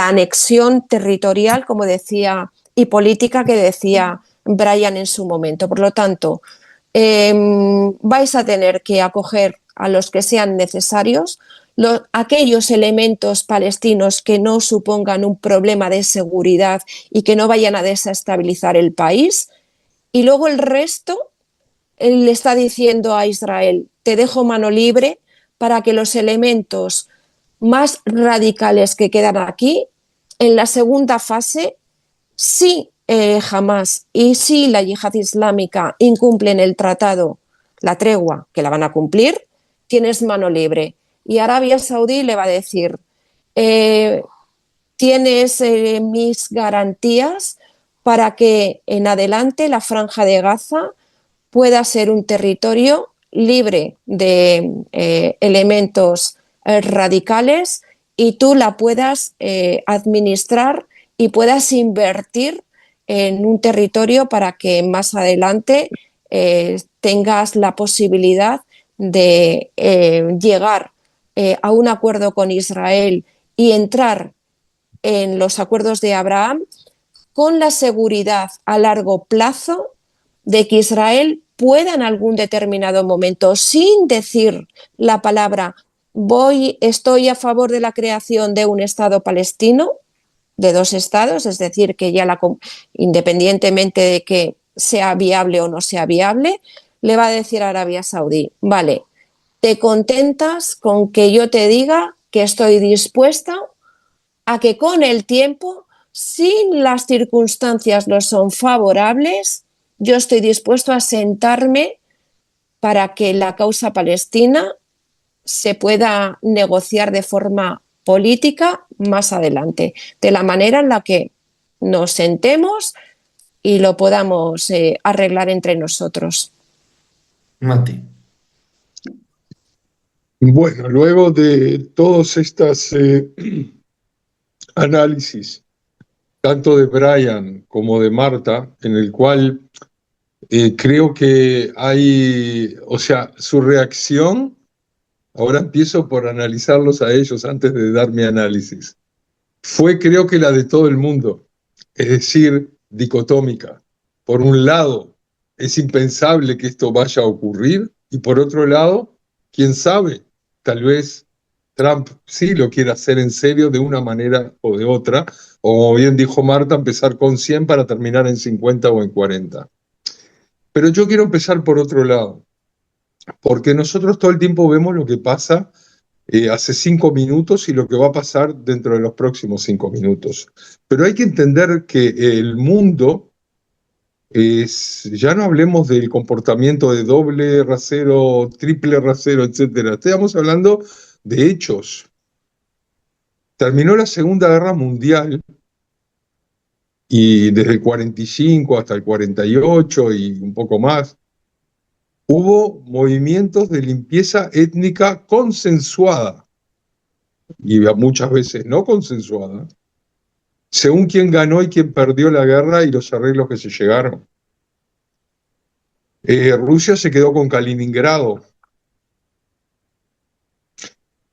S2: anexión territorial, como decía, y política, que decía Brian en su momento. Por lo tanto, vais a tener que acoger a los que sean necesarios, aquellos elementos palestinos que no supongan un problema de seguridad y que no vayan a desestabilizar el país, y luego el resto le está diciendo a Israel: te dejo mano libre para que los elementos más radicales que quedan aquí, en la segunda fase, si Hamas y si la yihad islámica incumplen el tratado, la tregua, que la van a cumplir, tienes mano libre. Y Arabia Saudí le va a decir: tienes mis garantías para que en adelante la Franja de Gaza pueda ser un territorio libre de elementos radicales, y tú la puedas administrar y puedas invertir en un territorio para que más adelante tengas la posibilidad de llegar a un acuerdo con Israel y entrar en los acuerdos de Abraham, con la seguridad a largo plazo de que Israel pueda en algún determinado momento, sin decir la palabra estoy a favor de la creación de un Estado palestino, de dos estados, es decir, que ya independientemente de que sea viable o no sea viable, le va a decir a Arabia Saudí: vale, ¿te contentas con que yo te diga que estoy dispuesta a que con el tiempo, si las circunstancias no son favorables, yo estoy dispuesto a sentarme para que la causa palestina se pueda negociar de forma política más adelante, de la manera en la que nos sentemos y lo podamos arreglar entre nosotros.
S1: Mati.
S3: Bueno, luego de todos estos análisis, tanto de Brian como de Marta, en el cual creo que hay, o sea, su reacción, ahora empiezo por analizarlos a ellos antes de dar mi análisis, fue creo que la de todo el mundo, es decir, dicotómica. Por un lado, es impensable que esto vaya a ocurrir, y por otro lado, quién sabe, tal vez Trump sí lo quiera hacer en serio de una manera o de otra, o como bien dijo Marta, empezar con 100 para terminar en 50 o en 40. Pero yo quiero empezar por otro lado, porque nosotros todo el tiempo vemos lo que pasa hace 5 minutos y lo que va a pasar dentro de los próximos 5 minutos. Pero hay que entender que el mundo ya no hablemos del comportamiento de doble rasero, triple rasero, etcétera. Estamos hablando de hechos. Terminó la Segunda Guerra Mundial y desde el 45 hasta el 48 y un poco más, hubo movimientos de limpieza étnica consensuada y muchas veces no consensuada, según quién ganó y quién perdió la guerra y los arreglos que se llegaron. Rusia se quedó con Kaliningrado.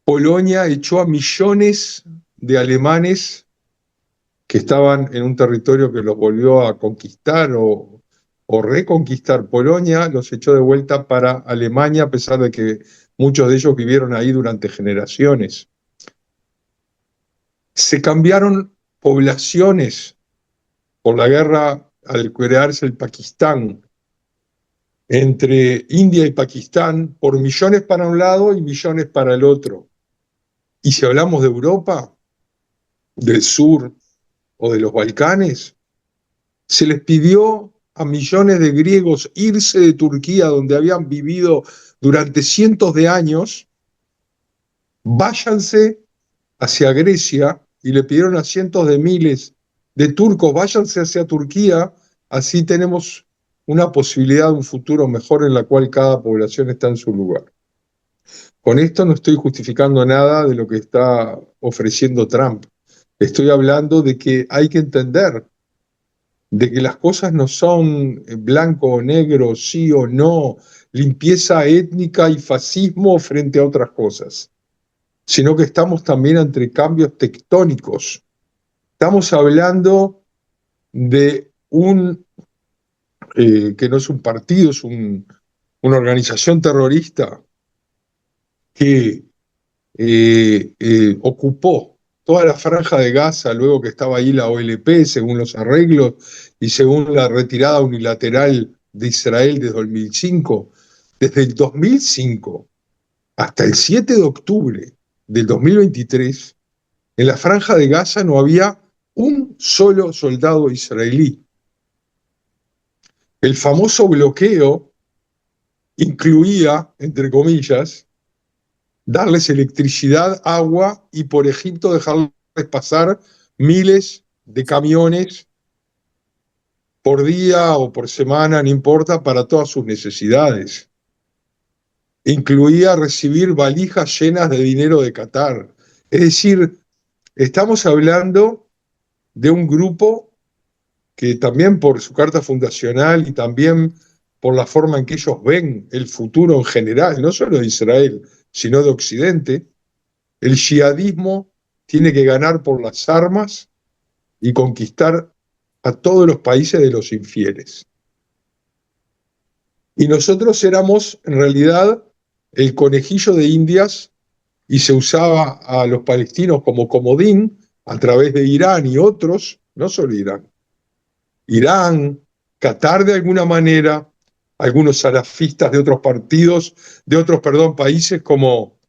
S3: Polonia echó a millones de alemanes que estaban en un territorio que los volvió a conquistar o reconquistar. Polonia los echó de vuelta para Alemania, a pesar de que muchos de ellos vivieron ahí durante generaciones. Se cambiaron poblaciones por la guerra al crearse el Pakistán, entre India y Pakistán, por millones para un lado y millones para el otro. Y si hablamos de Europa, del sur o de los Balcanes, se les pidió a millones de griegos irse de Turquía, donde habían vivido durante cientos de años, váyanse hacia Grecia, y le pidieron a cientos de miles de turcos, váyanse hacia Turquía, así tenemos una posibilidad de un futuro mejor en la cual cada población está en su lugar. Con esto no estoy justificando nada de lo que está ofreciendo Trump. Estoy hablando de que hay que entender de que las cosas no son blanco o negro, sí o no, limpieza étnica y fascismo frente a otras cosas, sino que estamos también ante cambios tectónicos. Estamos hablando de que no es un partido, es una organización terrorista que ocupó toda la franja de Gaza luego que estaba ahí la OLP, según los arreglos y según la retirada unilateral de Israel desde 2005. Desde el 2005 hasta el 7 de octubre del 2023, en la franja de Gaza no había un solo soldado israelí. El famoso bloqueo incluía, entre comillas, darles electricidad, agua y por Egipto dejarles pasar miles de camiones por día o por semana, no importa, para todas sus necesidades. Incluía recibir valijas llenas de dinero de Qatar. Es decir, estamos hablando de un grupo que también por su carta fundacional y también por la forma en que ellos ven el futuro en general, no solo de Israel, sino de Occidente, el yihadismo tiene que ganar por las armas y conquistar a todos los países de los infieles. Y nosotros éramos, en realidad, el conejillo de Indias, y se usaba a los palestinos como comodín a través de Irán y otros, no solo Irán, Qatar de alguna manera, algunos salafistas de otros partidos, países como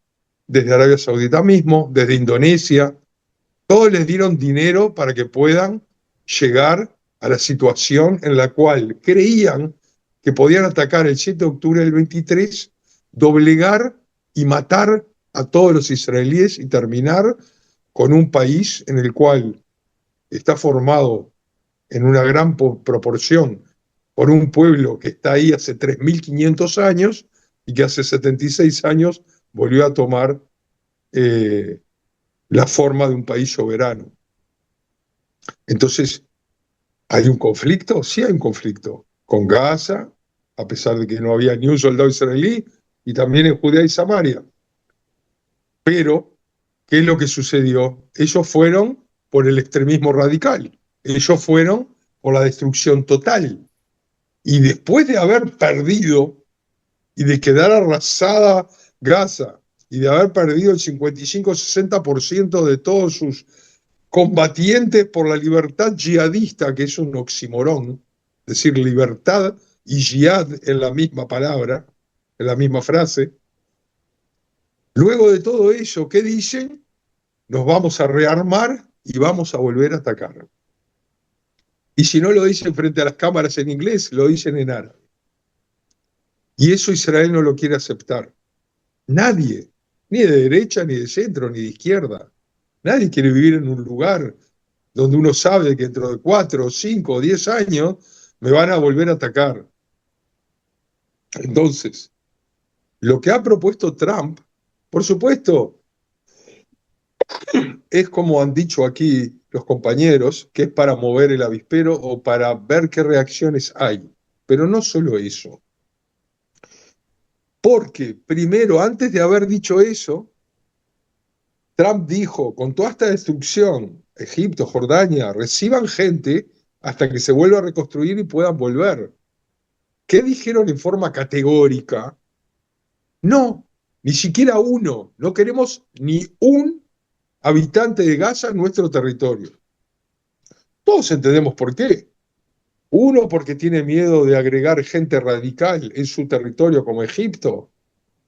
S3: desde Arabia Saudita mismo, desde Indonesia, todos les dieron dinero para que puedan llegar a la situación en la cual creían que podían atacar el 7 de octubre del 23, doblegar y matar a todos los israelíes y terminar con un país en el cual está formado en una gran proporción por un pueblo que está ahí hace 3.500 años y que hace 76 años volvió a tomar la forma de un país soberano. Entonces, ¿hay un conflicto? Sí hay un conflicto con Gaza, a pesar de que no había ni un soldado israelí, y también en Judea y Samaria. Pero, ¿qué es lo que sucedió? Ellos fueron por el extremismo radical, ellos fueron por la destrucción total. Y después de haber perdido y de quedar arrasada Gaza y de haber perdido el 55-60% de todos sus combatientes por la libertad yihadista, que es un oximorón, es decir, libertad y yihad en la misma palabra, en la misma frase. Luego de todo eso, ¿qué dicen? Nos vamos a rearmar y vamos a volver a atacar. Y si no lo dicen frente a las cámaras en inglés, lo dicen en árabe. Y eso Israel no lo quiere aceptar. Nadie, ni de derecha, ni de centro, ni de izquierda. Nadie quiere vivir en un lugar donde uno sabe que dentro de 4, 5 o 10 años me van a volver a atacar. Entonces, lo que ha propuesto Trump, por supuesto, es como han dicho aquí los compañeros, que es para mover el avispero o para ver qué reacciones hay. Pero no solo eso. Porque, primero, antes de haber dicho eso, Trump dijo, con toda esta destrucción, Egipto, Jordania, reciban gente hasta que se vuelva a reconstruir y puedan volver. ¿Qué dijeron en forma categórica? No, ni siquiera uno. No queremos ni un habitante de Gaza en nuestro territorio. Todos entendemos por qué. Uno, porque tiene miedo de agregar gente radical en su territorio como Egipto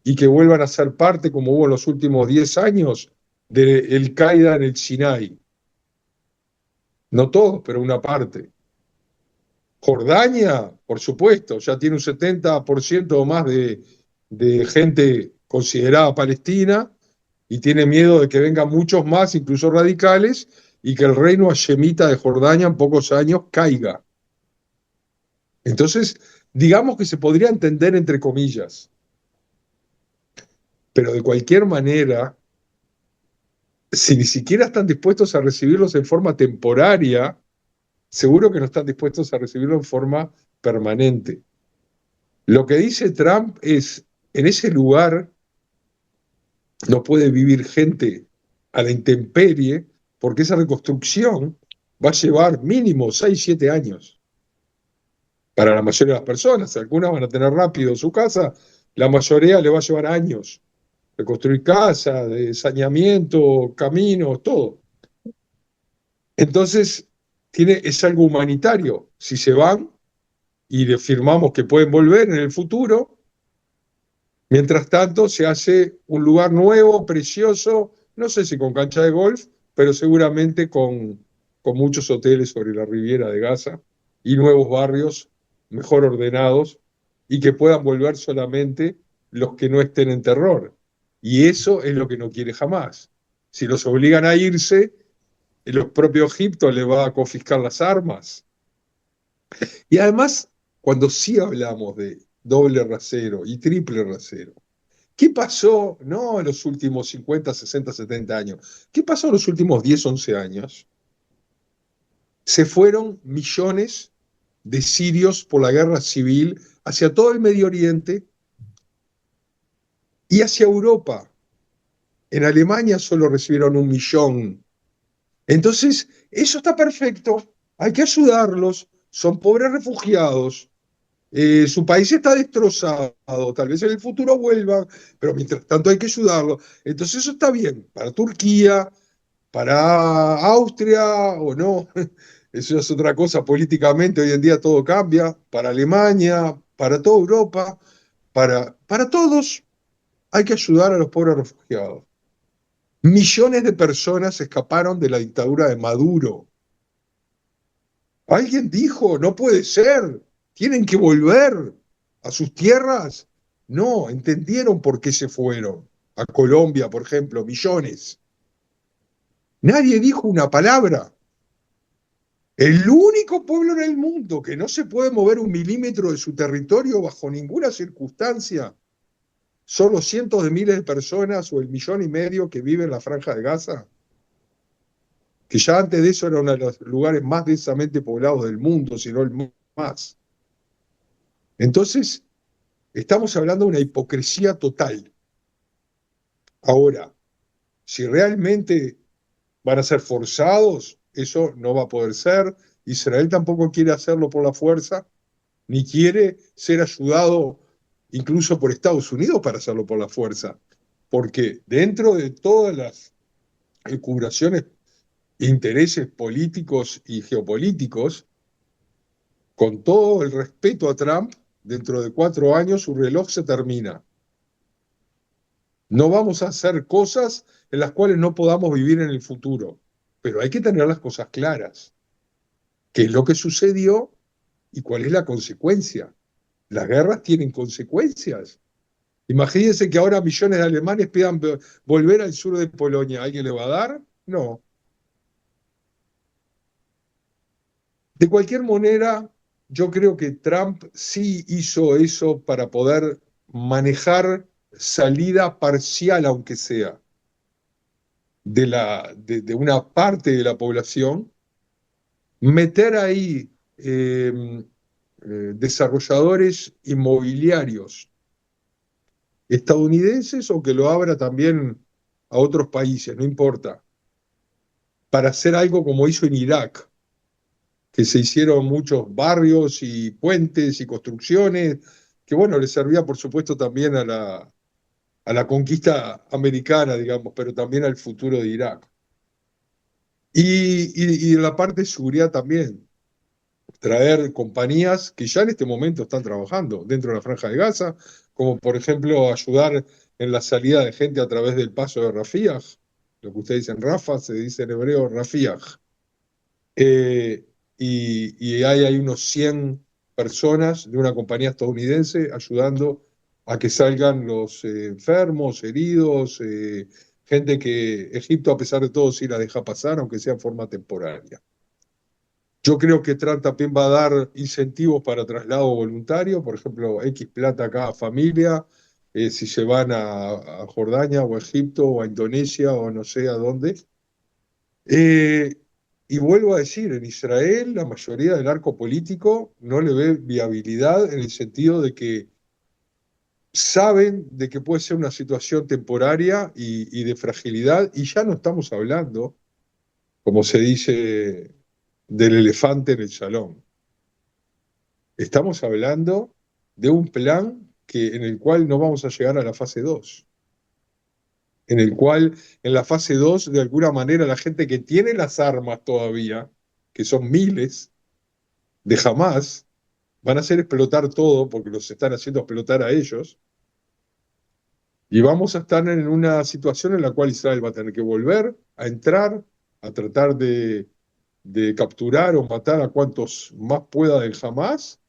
S3: y que vuelvan a ser parte, como hubo en los últimos 10 años, de El Qaeda en el Sinai. No todos, pero una parte. Jordania, por supuesto, ya tiene un 70% o más de gente considerada palestina y tiene miedo de que vengan muchos más, incluso radicales, y que el reino hashemita de Jordania en pocos años caiga. Entonces, digamos que se podría entender entre comillas, pero de cualquier manera, si ni siquiera están dispuestos a recibirlos en forma temporaria, seguro que no están dispuestos a recibirlo en forma permanente. Lo que dice Trump es, en ese lugar no puede vivir gente a la intemperie, porque esa reconstrucción va a llevar mínimo 6, 7 años para la mayoría de las personas. Algunas van a tener rápido su casa, la mayoría le va a llevar años. Reconstruir casa, de saneamiento, caminos, todo. Entonces, es algo humanitario. Si se van y le firmamos que pueden volver en el futuro, mientras tanto se hace un lugar nuevo, precioso, no sé si con cancha de golf, pero seguramente con muchos hoteles sobre la Riviera de Gaza y nuevos barrios mejor ordenados y que puedan volver solamente los que no estén en terror. Y eso es lo que no quiere jamás. Si los obligan a irse, el propio Egipto le va a confiscar las armas. Y además, cuando sí hablamos de doble rasero y triple rasero, ¿qué pasó, no en los últimos 50, 60, 70 años? ¿Qué pasó en los últimos 10, 11 años? Se fueron millones de sirios por la guerra civil hacia todo el Medio Oriente y hacia Europa. En Alemania solo recibieron 1 millón. Entonces, eso está perfecto, hay que ayudarlos, son pobres refugiados, su país está destrozado, tal vez en el futuro vuelvan, pero mientras tanto hay que ayudarlos. Entonces eso está bien, para Turquía, para Austria o no, eso es otra cosa políticamente, hoy en día todo cambia, para Alemania, para toda Europa, para todos hay que ayudar a los pobres refugiados. Millones de personas escaparon de la dictadura de Maduro. Alguien dijo, no puede ser, tienen que volver. a sus tierras? No, entendieron por qué se fueron. A Colombia, por ejemplo, millones. Nadie dijo una palabra. El único pueblo en el mundo que no se puede mover un milímetro de su territorio bajo ninguna circunstancia son los cientos de miles de personas o el 1,5 millones que viven en la Franja de Gaza, que ya antes de eso era uno de los lugares más densamente poblados del mundo, si no el más. Entonces, estamos hablando de una hipocresía total. Ahora, si realmente van a ser forzados, eso no va a poder ser. Israel tampoco quiere hacerlo por la fuerza, ni quiere ser ayudado incluso por Estados Unidos para hacerlo por la fuerza, porque dentro de todas las elucubraciones, intereses políticos y geopolíticos, con todo el respeto a Trump, dentro de 4 años su reloj se termina. No vamos a hacer cosas en las cuales no podamos vivir en el futuro, pero hay que tener las cosas claras. ¿Qué es lo que sucedió y cuál es la consecuencia? Las guerras tienen consecuencias. Imagínense que ahora millones de alemanes pidan volver al sur de Polonia. ¿Alguien le va a dar? No. De cualquier manera, yo creo que Trump sí hizo eso para poder manejar salida parcial, aunque sea, de una parte de la población, meter ahí desarrolladores inmobiliarios estadounidenses o que lo abra también a otros países, no importa, para hacer algo como hizo en Irak, que se hicieron muchos barrios y puentes y construcciones, que bueno, le servía por supuesto también a la conquista americana, digamos, pero también al futuro de Irak. Y en la parte de seguridad también, traer compañías que ya en este momento están trabajando dentro de la Franja de Gaza, como por ejemplo ayudar en la salida de gente a través del paso de Rafah, lo que ustedes dicen Rafa, se dice en hebreo Rafah. Y hay unos 100 personas de una compañía estadounidense ayudando a que salgan los enfermos, heridos, gente que Egipto a pesar de todo sí la deja pasar, aunque sea en forma temporaria. Yo creo que Trump también va a dar incentivos para traslado voluntario, por ejemplo, X plata a cada familia, si se van a Jordania o a Egipto o a Indonesia o no sé a dónde. Eh, y vuelvo a decir, en Israel la mayoría del arco político no le ve viabilidad en el sentido de que saben de que puede ser una situación temporaria y de fragilidad, y ya no estamos hablando, como se dice, del elefante en el salón. Estamos hablando de un plan en el cual no vamos a llegar a la fase 2, en el cual en la fase 2 de alguna manera la gente que tiene las armas todavía, que son miles de Hamás, van a hacer explotar todo porque los están haciendo explotar a ellos, y vamos a estar en una situación en la cual Israel va a tener que volver a entrar, a tratar de capturar o matar a cuantos más pueda del Hamás,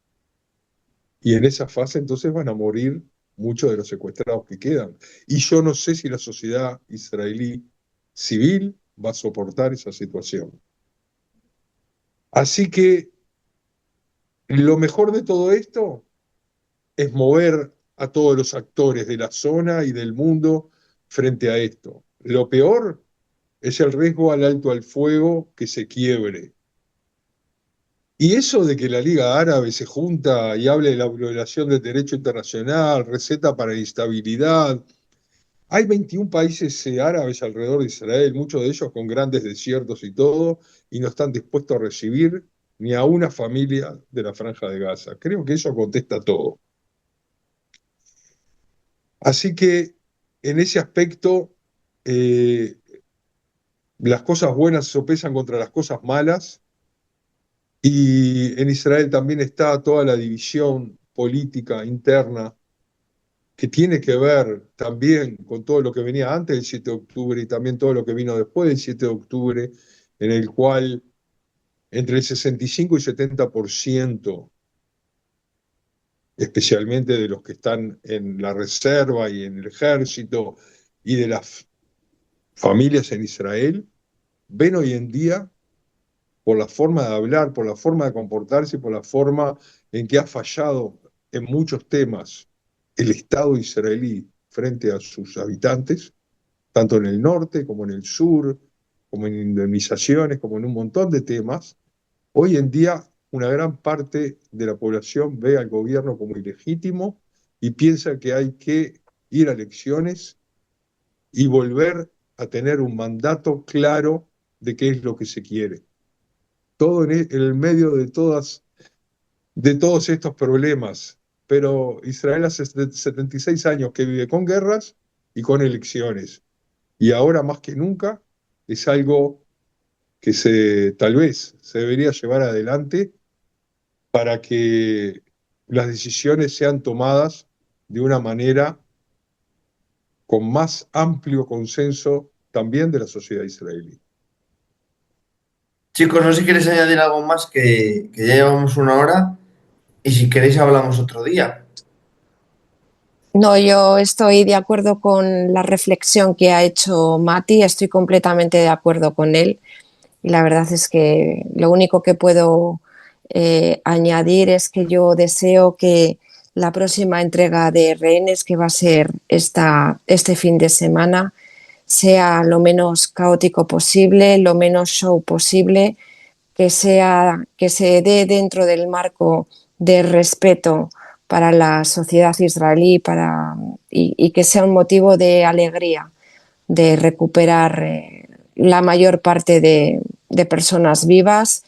S3: y en esa fase entonces van a morir muchos de los secuestrados que quedan. Y yo no sé si la sociedad israelí civil va a soportar esa situación. Así que lo mejor de todo esto es mover a todos los actores de la zona y del mundo frente a esto. Lo peor es el riesgo al alto al fuego que se quiebre. Y eso de que la Liga Árabe se junta y hable de la violación del derecho internacional, receta para la instabilidad. Hay 21 países árabes alrededor de Israel, muchos de ellos con grandes desiertos y todo, y no están dispuestos a recibir ni a una familia de la Franja de Gaza. Creo que eso contesta todo. Así que en ese aspecto, eh, las cosas buenas se sopesan contra las cosas malas, y en Israel también está toda la división política interna que tiene que ver también con todo lo que venía antes del 7 de octubre y también todo lo que vino después del 7 de octubre, en el cual entre el 65 y 70% especialmente de los que están en la reserva y en el ejército y de las familias en Israel, ven hoy en día, por la forma de hablar, por la forma de comportarse, por la forma en que ha fallado en muchos temas el Estado israelí frente a sus habitantes, tanto en el norte como en el sur, como en indemnizaciones, como en un montón de temas. Hoy en día una gran parte de la población ve al gobierno como ilegítimo y piensa que hay que ir a elecciones y volver a tener un mandato claro de qué es lo que se quiere. Todo en el medio de todos estos problemas. Pero Israel hace 76 años que vive con guerras y con elecciones. Y ahora más que nunca es algo que tal vez se debería llevar adelante para que las decisiones sean tomadas de una manera con más amplio consenso también de la sociedad israelí.
S1: Chicos, no sé si queréis añadir algo más, que ya llevamos una hora y si queréis hablamos otro día.
S2: No, yo estoy de acuerdo con la reflexión que ha hecho Mati, estoy completamente de acuerdo con él y la verdad es que lo único que puedo añadir es que yo deseo que la próxima entrega de rehenes, que va a ser este fin de semana, sea lo menos caótico posible, lo menos show posible, que se dé dentro del marco de respeto para la sociedad israelí y que sea un motivo de alegría, de recuperar la mayor parte de personas vivas.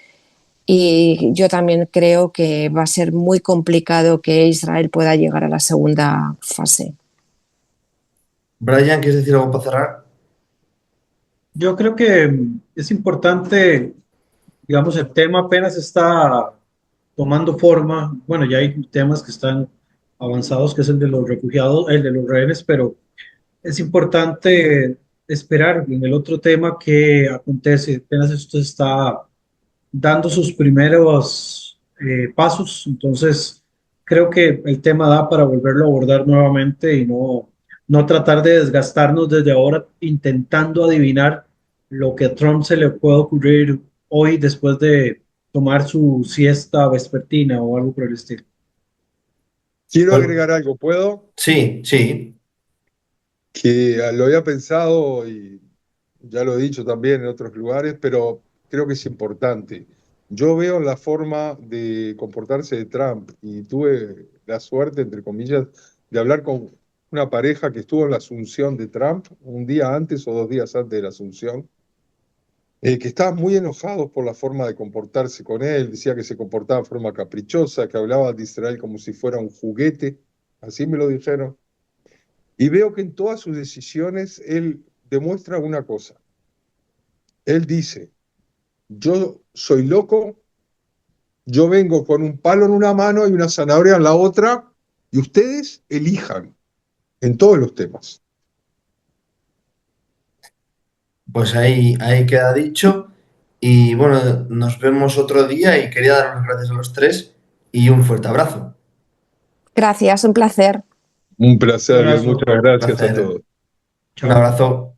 S2: Y yo también creo que va a ser muy complicado que Israel pueda llegar a la segunda fase.
S1: Brian, ¿quieres decir algo para cerrar?
S4: Yo creo que es importante, digamos, el tema apenas está tomando forma. Bueno, ya hay temas que están avanzados, que es el de los refugiados, el de los rehenes, pero es importante esperar en el otro tema que acontece. Apenas esto está dando sus primeros pasos, entonces creo que el tema da para volverlo a abordar nuevamente y no tratar de desgastarnos desde ahora intentando adivinar lo que a Trump se le puede ocurrir hoy después de tomar su siesta vespertina o algo por el estilo.
S3: Quiero
S1: Pues,
S3: agregar algo, ¿puedo?
S1: sí, sí.
S3: Que lo había pensado y ya lo he dicho también en otros lugares, pero creo que es importante. Yo veo la forma de comportarse de Trump y tuve la suerte, entre comillas, de hablar con una pareja que estuvo en la asunción de Trump un día antes o 2 días antes de la asunción, que estaban muy enojados por la forma de comportarse con él, decía que se comportaba de forma caprichosa, que hablaba de Israel como si fuera un juguete, así me lo dijeron. Y veo que en todas sus decisiones él demuestra una cosa. Él dice, yo soy loco, yo vengo con un palo en una mano y una zanahoria en la otra, y ustedes elijan en todos los temas.
S1: Pues ahí queda dicho. Y bueno, nos vemos otro día y quería dar las gracias a los tres y un fuerte abrazo.
S2: Gracias, un placer.
S3: Un
S4: Un
S3: placer y
S4: abrazo.
S3: muchas
S1: Un
S3: gracias a
S1: placer.
S3: todos.
S1: Un
S4: Chao.
S1: abrazo.